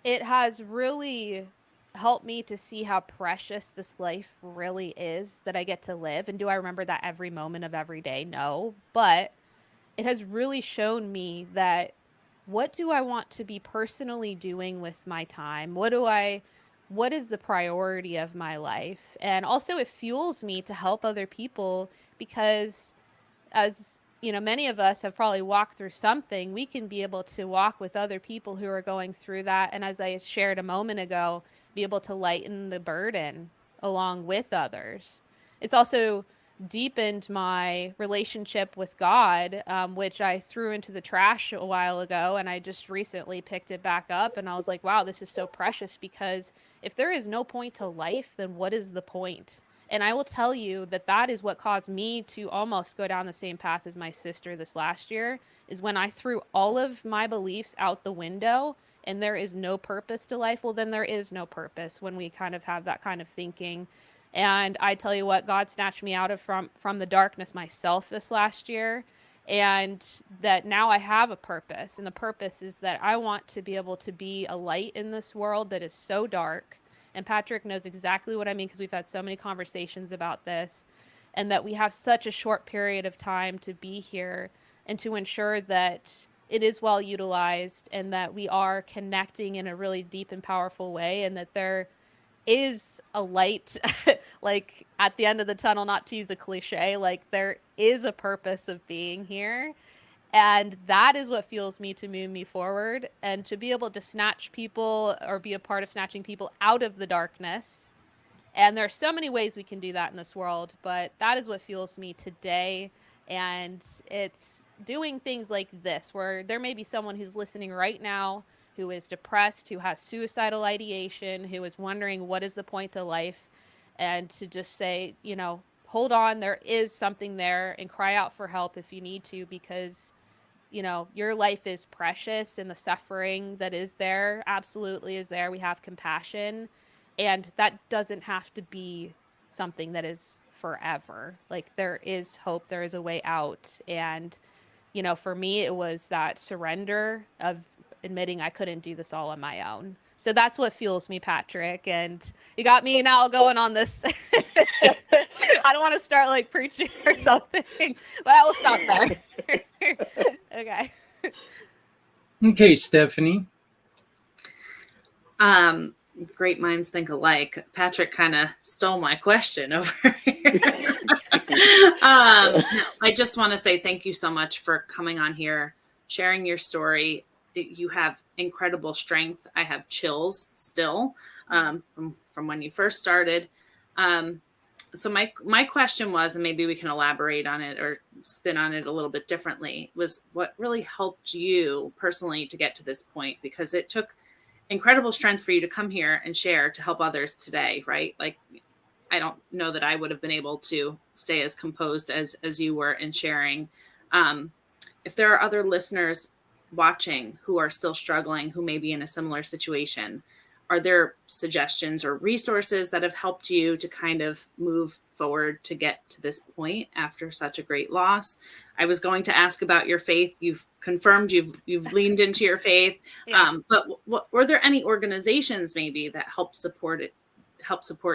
it has really helped me to see how precious this life really is that I get to live. And do I remember that every moment of every day? No, but it has really shown me that what do I want to be personally doing with my time? What is the priority of my life? And also it fuels me to help other people because, as you know, many of us have probably walked through something. We can be able to walk with other people who are going through that, and as I shared a moment ago, be able to lighten the burden along with others. It's also deepened my relationship with God, which I threw into the trash a while ago, and I just recently picked it back up, and I was like, wow, this is so precious, because if there is no point to life, then what is the point? And I will tell you that that is what caused me to almost go down the same path as my sister this last year, is when I threw all of my beliefs out the window and there is no purpose to life. Well, then there is no purpose when we kind of have that kind of thinking. And I tell you what, God snatched me out of from the darkness myself this last year. And that now I have a purpose. And the purpose is that I want to be able to be a light in this world that is so dark. And Patrick knows exactly what I mean, because we've had so many conversations about this, and that we have such a short period of time to be here and to ensure that it is well utilized and that we are connecting in a really deep and powerful way, and that there is a light like at the end of the tunnel, not to use a cliche, like there is a purpose of being here. And that is what fuels me to move me forward, and to be able to snatch people or be a part of snatching people out of the darkness. And there are so many ways we can do that in this world, but that is what fuels me today. And it's doing things like this, where there may be someone who's listening right now who is depressed, who has suicidal ideation, who is wondering what is the point of life, and to just say, you know, hold on, there is something there, and cry out for help if you need to, because you know, your life is precious, and the suffering that is there absolutely is there. We have compassion, and that doesn't have to be something that is forever. Like there is hope, there is a way out. And, you know, for me, it was that surrender of admitting I couldn't do this all on my own. So that's what fuels me, Patrick. And you got me now going on this. I don't want to start like preaching or something, but I will stop there. Okay. Okay, Stephanie. Great minds think alike. Patrick kind of stole my question over here. No, I just want to say thank you so much for coming on here, sharing your story. You have incredible strength. I have chills still from when you first started. So my question was, and maybe we can elaborate on it or spin on it a little bit differently, was what really helped you personally to get to this point? Because it took incredible strength for you to come here and share to help others today, right? Like, I don't know that I would have been able to stay as composed as you were in sharing. If there are other listeners watching who are still struggling, who may be in a similar situation, are there suggestions or resources that have helped you to kind of move forward to get to this point after such a great loss? I was going to ask about your faith. You've confirmed you've leaned into your faith. Yeah. But were there any organizations maybe that help support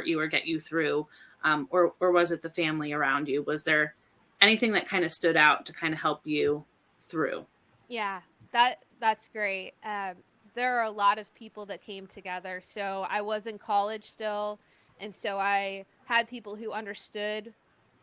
you or get you through? Or was it the family around you? Was there anything that kind of stood out to kind of help you through? Yeah, that's great. There are a lot of people that came together. So I was in college still, and so I had people who understood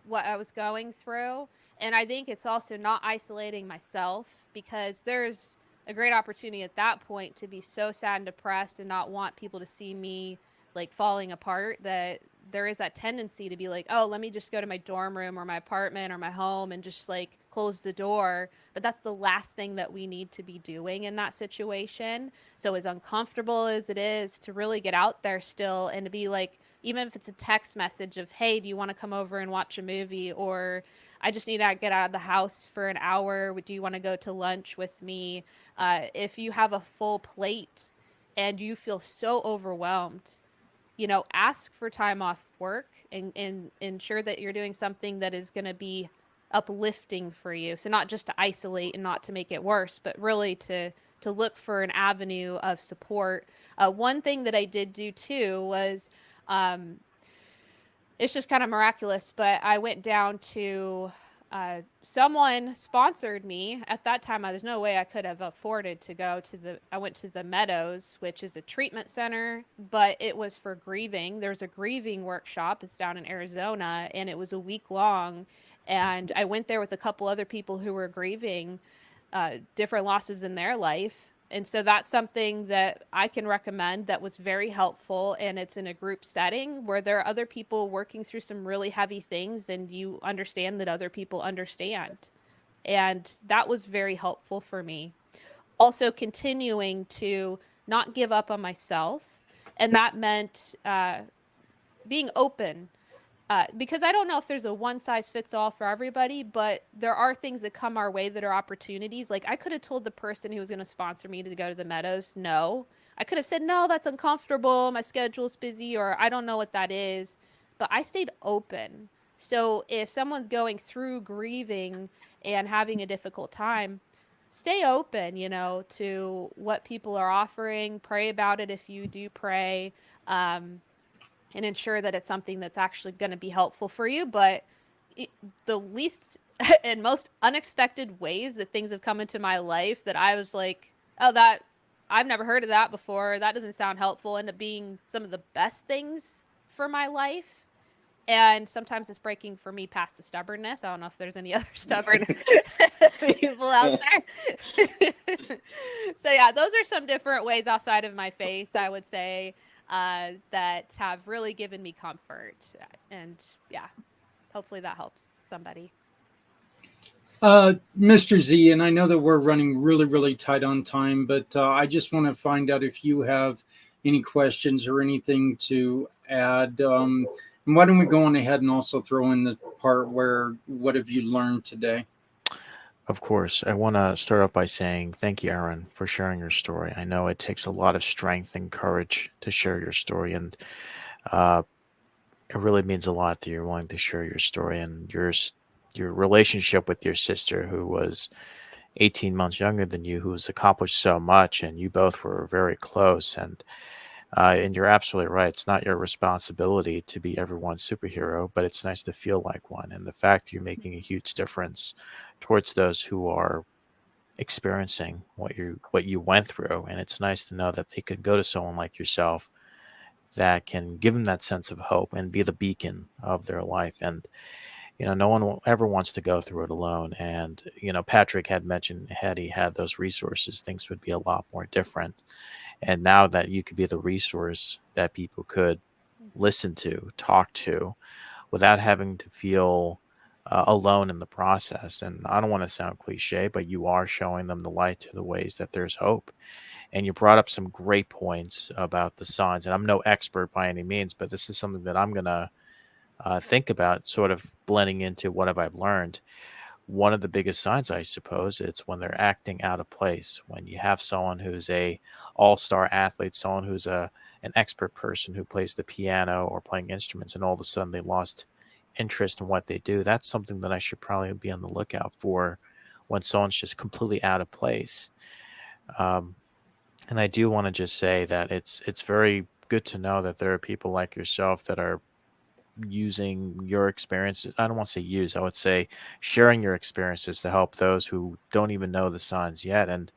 what I was going through. And I think it's also not isolating myself, because there's a great opportunity at that point to be so sad and depressed and not want people to see me like falling apart, that there is that tendency to be like, oh, let me just go to my dorm room or my apartment or my home and just like close the door. But that's the last thing that we need to be doing in that situation. So as uncomfortable as it is, to really get out there still and to be like, even if it's a text message of, hey, do you want to come over and watch a movie? Or I just need to get out of the house for an hour. Do you want to go to lunch with me? If you have a full plate and you feel so overwhelmed, ask for time off work and ensure that you're doing something that is going to be uplifting for you. So not just to isolate and not to make it worse, but really to look for an avenue of support. One thing that I did do too was, it's just kind of miraculous, but I went down to, someone sponsored me. At that time, there's no way I could have afforded to go to I went to the Meadows, which is a treatment center, but it was for grieving. There's a grieving workshop. It's down in Arizona, and it was a week long. And I went there with a couple other people who were grieving different losses in their life. And so that's something that I can recommend that was very helpful. And it's in a group setting where there are other people working through some really heavy things, and you understand that other people understand. And that was very helpful for me. Also, continuing to not give up on myself. And that meant being open. Because I don't know if there's a one size fits all for everybody, but there are things that come our way that are opportunities. Like, I could have told the person who was going to sponsor me to go to the Meadows, no. I could have said, no, that's uncomfortable. My schedule's busy, or I don't know what that is. But I stayed open. So if someone's going through grieving and having a difficult time, stay open, to what people are offering. Pray about it if you do pray. And ensure that it's something that's actually going to be helpful for you. But the least and most unexpected ways that things have come into my life that I was like, oh, that I've never heard of that before, that doesn't sound helpful, end up being some of the best things for my life. And sometimes it's breaking for me past the stubbornness. I don't know if there's any other stubborn people out there. So yeah, those are some different ways outside of my faith, I would say, that have really given me comfort. And yeah, hopefully that helps somebody. Mr. Z, and I know that we're running really, really tight on time, but I just want to find out if you have any questions or anything to add. And why don't we go on ahead and also throw in the part where, what have you learned today? Of course. I want to start off by saying thank you, Aaron, for sharing your story. I know it takes a lot of strength and courage to share your story, and it really means a lot that you're willing to share your story and your relationship with your sister, who was 18 months younger than you, who's accomplished so much, and you both were very close. And you're absolutely right. It's not your responsibility to be everyone's superhero, but it's nice to feel like one. And the fact you're making a huge difference towards those who are experiencing what you went through. And it's nice to know that they could go to someone like yourself that can give them that sense of hope and be the beacon of their life. And, no one ever wants to go through it alone. And, Patrick had mentioned, had he had those resources, things would be a lot more different. And now that you could be the resource that people could listen to, talk to, without having to feel alone in the process. And I don't want to sound cliche, but you are showing them the light to the ways that there's hope. And you brought up some great points about the signs. And I'm no expert by any means, but this is something that I'm going to think about, sort of blending into what have I've learned. One of the biggest signs, I suppose, it's when they're acting out of place. When you have someone who's a all-star athlete, someone who's an expert person who plays the piano or playing instruments, and all of a sudden they lost interest in what they do. That's something that I should probably be on the lookout for when someone's just completely out of place. Um, and I do want to just say that it's very good to know that there are people like yourself that are using your experiences. I don't want to say use, I would say sharing your experiences to help those who don't even know the signs yet. And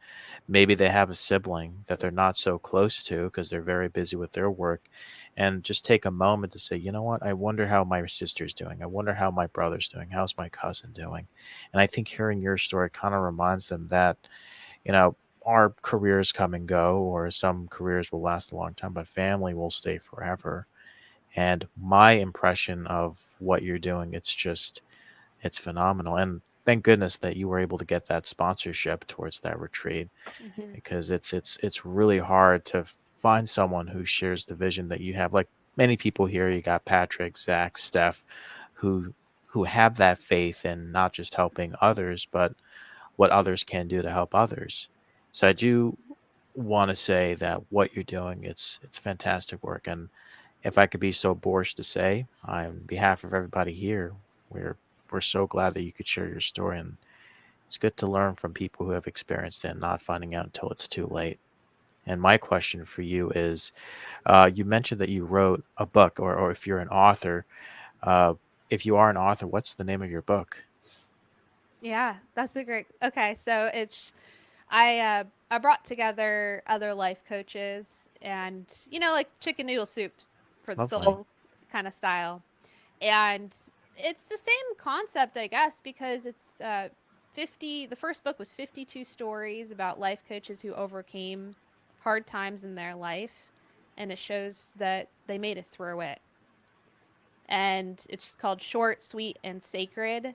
maybe they have a sibling that they're not so close to because they're very busy with their work. And just take a moment to say, you know what? I wonder how my sister's doing. I wonder how my brother's doing. How's my cousin doing? And I think hearing your story kind of reminds them that, you know, our careers come and go, or some careers will last a long time, but family will stay forever. And my impression of what you're doing, it's phenomenal. And thank goodness that you were able to get that sponsorship towards that retreat, Mhm. because it's really hard to find someone who shares the vision that you have. Like many people here, you got Patrick, Zach, Steph, who have that faith in not just helping others, but what others can do to help others. So I do want to say that what you're doing, it's fantastic work. And if I could be so boorish to say, on behalf of everybody here, we're we're so glad that you could share your story. And it's good to learn from people who have experienced it and not finding out until it's too late. And my question for you is, you mentioned that you wrote a book, or if you're an author, uh, if you are an author, what's the name of your book? Yeah, that's a great. Okay, so it's I brought together other life coaches and like chicken noodle soup for the Lovely. soul kind of style. And it's the same concept, I guess, because it's 50 the first book was 52 stories about life coaches who overcame hard times in their life, and it shows that they made it through it. And it's called Short, Sweet, and Sacred.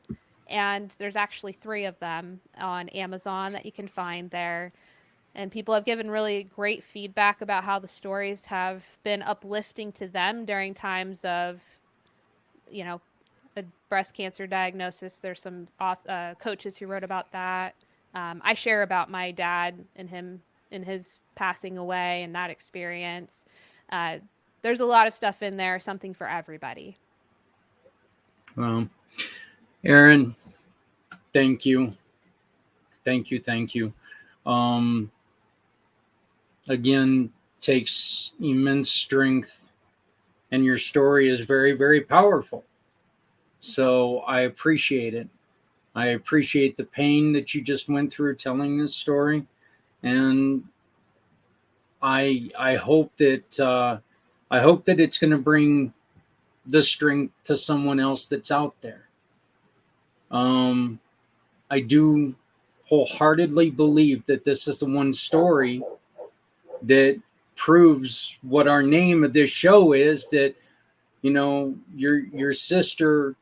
And there's actually 3 of them on Amazon that you can find there. And people have given really great feedback about how the stories have been uplifting to them during times of, you know, a breast cancer diagnosis. There's some coaches who wrote about that. I share about my dad and him and his passing away and that experience. Uh, there's a lot of stuff in there, something for everybody. Well, Aaron, thank you. Thank you. Um, again, takes immense strength, and your story is very, very powerful. So I appreciate it. I appreciate the pain that you just went through telling this story, and I hope that it's going to bring the strength to someone else that's out there. Um, I do wholeheartedly believe that this is the one story that proves what our name of this show is, that your sister,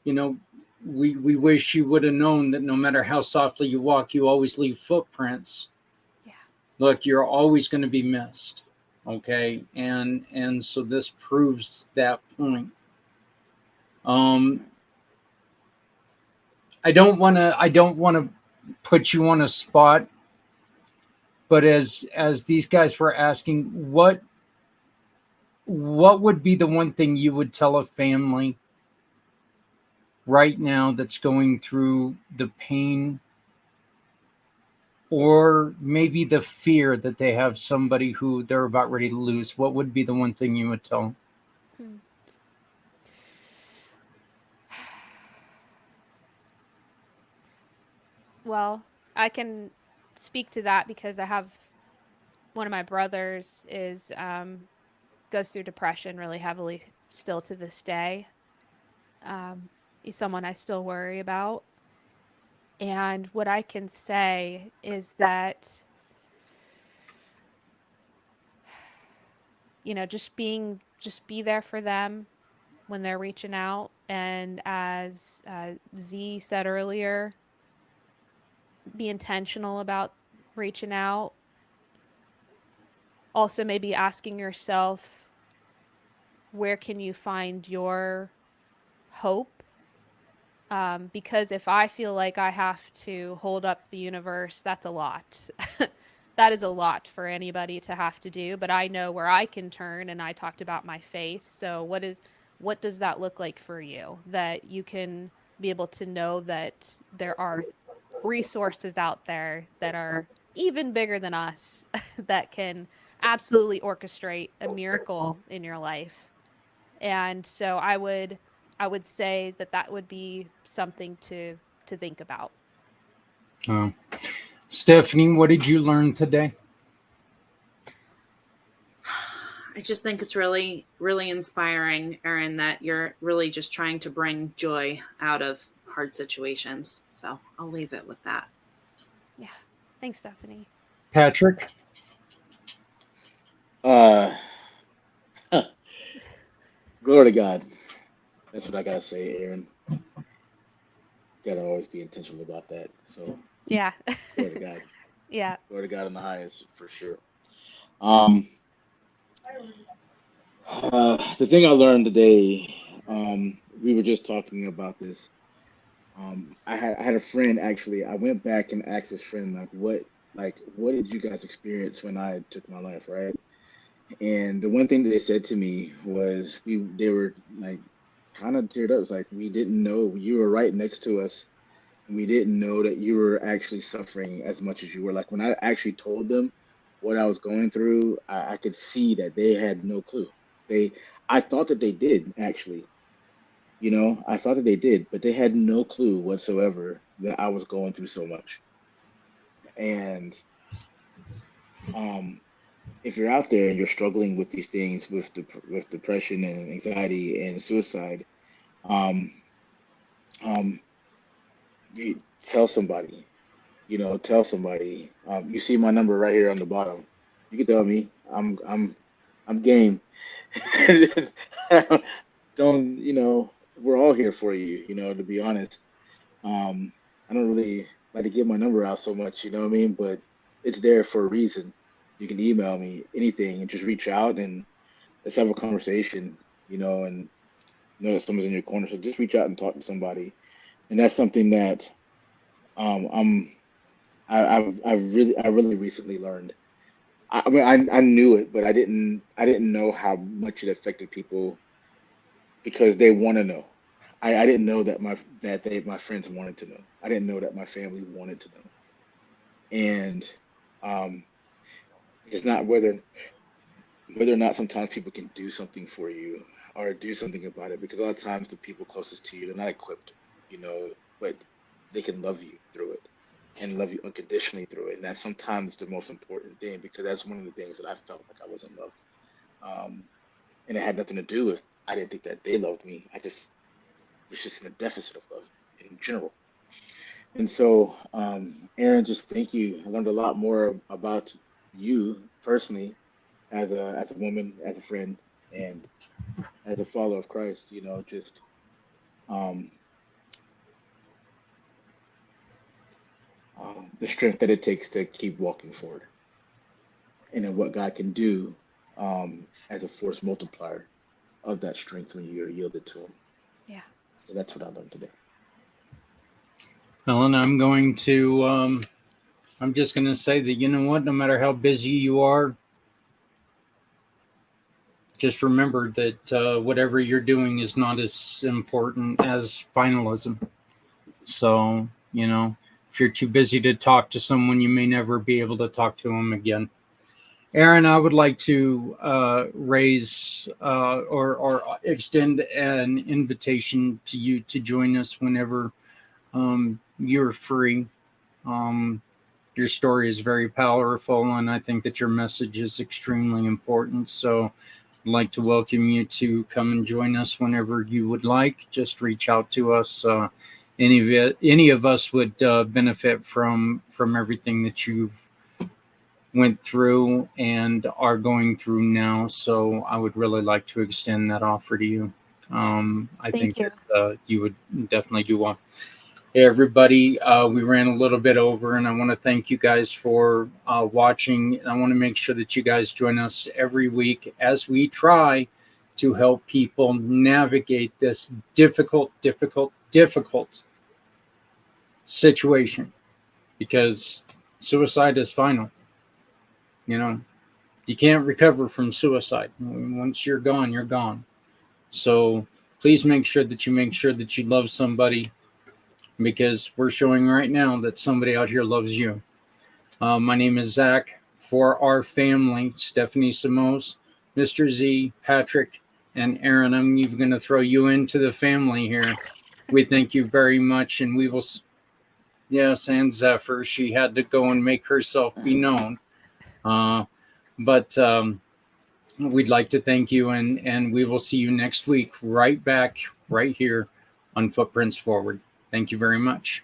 we wish you would have known that no matter how softly you walk, you always leave footprints. Yeah. Look, you're always going to be missed. Okay. And so this proves that point. I don't want to put you on a spot, but as these guys were asking, what would be the one thing you would tell a family right now that's going through the pain or maybe the fear that they have somebody who they're about ready to lose? What would be the one thing you would tell them? Hmm. Well, I can speak to that because I have one of my brothers is goes through depression really heavily still to this day. He's someone I still worry about. And what I can say is that just be there for them when they're reaching out. And as Z said earlier, be intentional about reaching out. Also, maybe asking yourself, where can you find your hope? Because if I feel like I have to hold up the universe, that's a lot. That is a lot for anybody to have to do, but I know where I can turn, and I talked about my faith. So what does that look like for you? That you can be able to know that there are resources out there that are even bigger than us that can absolutely orchestrate a miracle in your life. And so I would say that would be something to think about. Stephanie, what did you learn today? I just think it's really, really inspiring, Erin, that you're really just trying to bring joy out of hard situations. So I'll leave it with that. Yeah. Thanks, Stephanie. Patrick? Glory to God. That's what I gotta say, Aaron. Gotta always be intentional about that. So Yeah. glory to God. Yeah. Glory to God in the highest, for sure. The thing I learned today, we were just talking about this. I had a friend actually. I went back and asked this friend what did you guys experience when I took my life, right? And the one thing that they said to me was they were like kind of teared up. It's like, we didn't know you were right next to us, and we didn't know that you were actually suffering as much as you were. Like when I actually told them what I was going through, I could see that they had no clue. I thought that they did actually, I thought that they did, but they had no clue whatsoever that I was going through so much. And if you're out there and you're struggling with these things, with depression and anxiety and suicide, um, you tell somebody. Tell somebody. You see my number right here on the bottom. You can tell me. I'm game. Don't, we're all here for you, to be honest. I don't really like to give my number out so much, you know what I mean? But it's there for a reason. You can email me anything and just reach out and let's have a conversation, and know that someone's in your corner. So just reach out and talk to somebody. And that's something that I really recently learned. I mean, I knew it, but I didn't know how much it affected people because they want to know. I didn't know that my friends wanted to know. I didn't know that my family wanted to know. And it's not whether or not sometimes people can do something for you or do something about it, because a lot of times the people closest to you, they're not equipped, but they can love you through it and love you unconditionally through it. And that's sometimes the most important thing, because that's one of the things that I felt like I wasn't loved. And it had nothing to do with, I didn't think that they loved me. It's just in a deficit of love in general. And so, Aaron, just thank you. I learned a lot more about you personally as a woman, as a friend, and as a follower of Christ, just the strength that it takes to keep walking forward, and then what God can do as a force multiplier of that strength when you're yielded to Him. Yeah. So that's what I learned today. Ellen, I'm just going to say that, no matter how busy you are, just remember that whatever you're doing is not as important as finalism. So, if you're too busy to talk to someone, you may never be able to talk to them again. Aaron, I would like to raise or extend an invitation to you to join us whenever you're free. Your story is very powerful, and I think that your message is extremely important. So I'd like to welcome you to come and join us whenever you would like. Just reach out to us. Any of us would benefit from everything that you've went through and are going through now. So I would really like to extend that offer to you. I Thank think you. that you would definitely do well. Hey, everybody, we ran a little bit over, and I want to thank you guys for watching. And I want to make sure that you guys join us every week as we try to help people navigate this difficult situation, because suicide is final. You know, you can't recover from suicide. Once you're gone, you're gone. So please make sure that you love somebody, because we're showing right now that somebody out here loves you. My name is Zach. For our family, Stephanie Samos, Mr. Z, Patrick, and Aaron, I'm even going to throw you into the family here. We thank you very much, and we will. Yes, and Zephyr, she had to go and make herself be known. But we'd like to thank you, and we will see you next week, right back, right here on Footprints Forward. Thank you very much.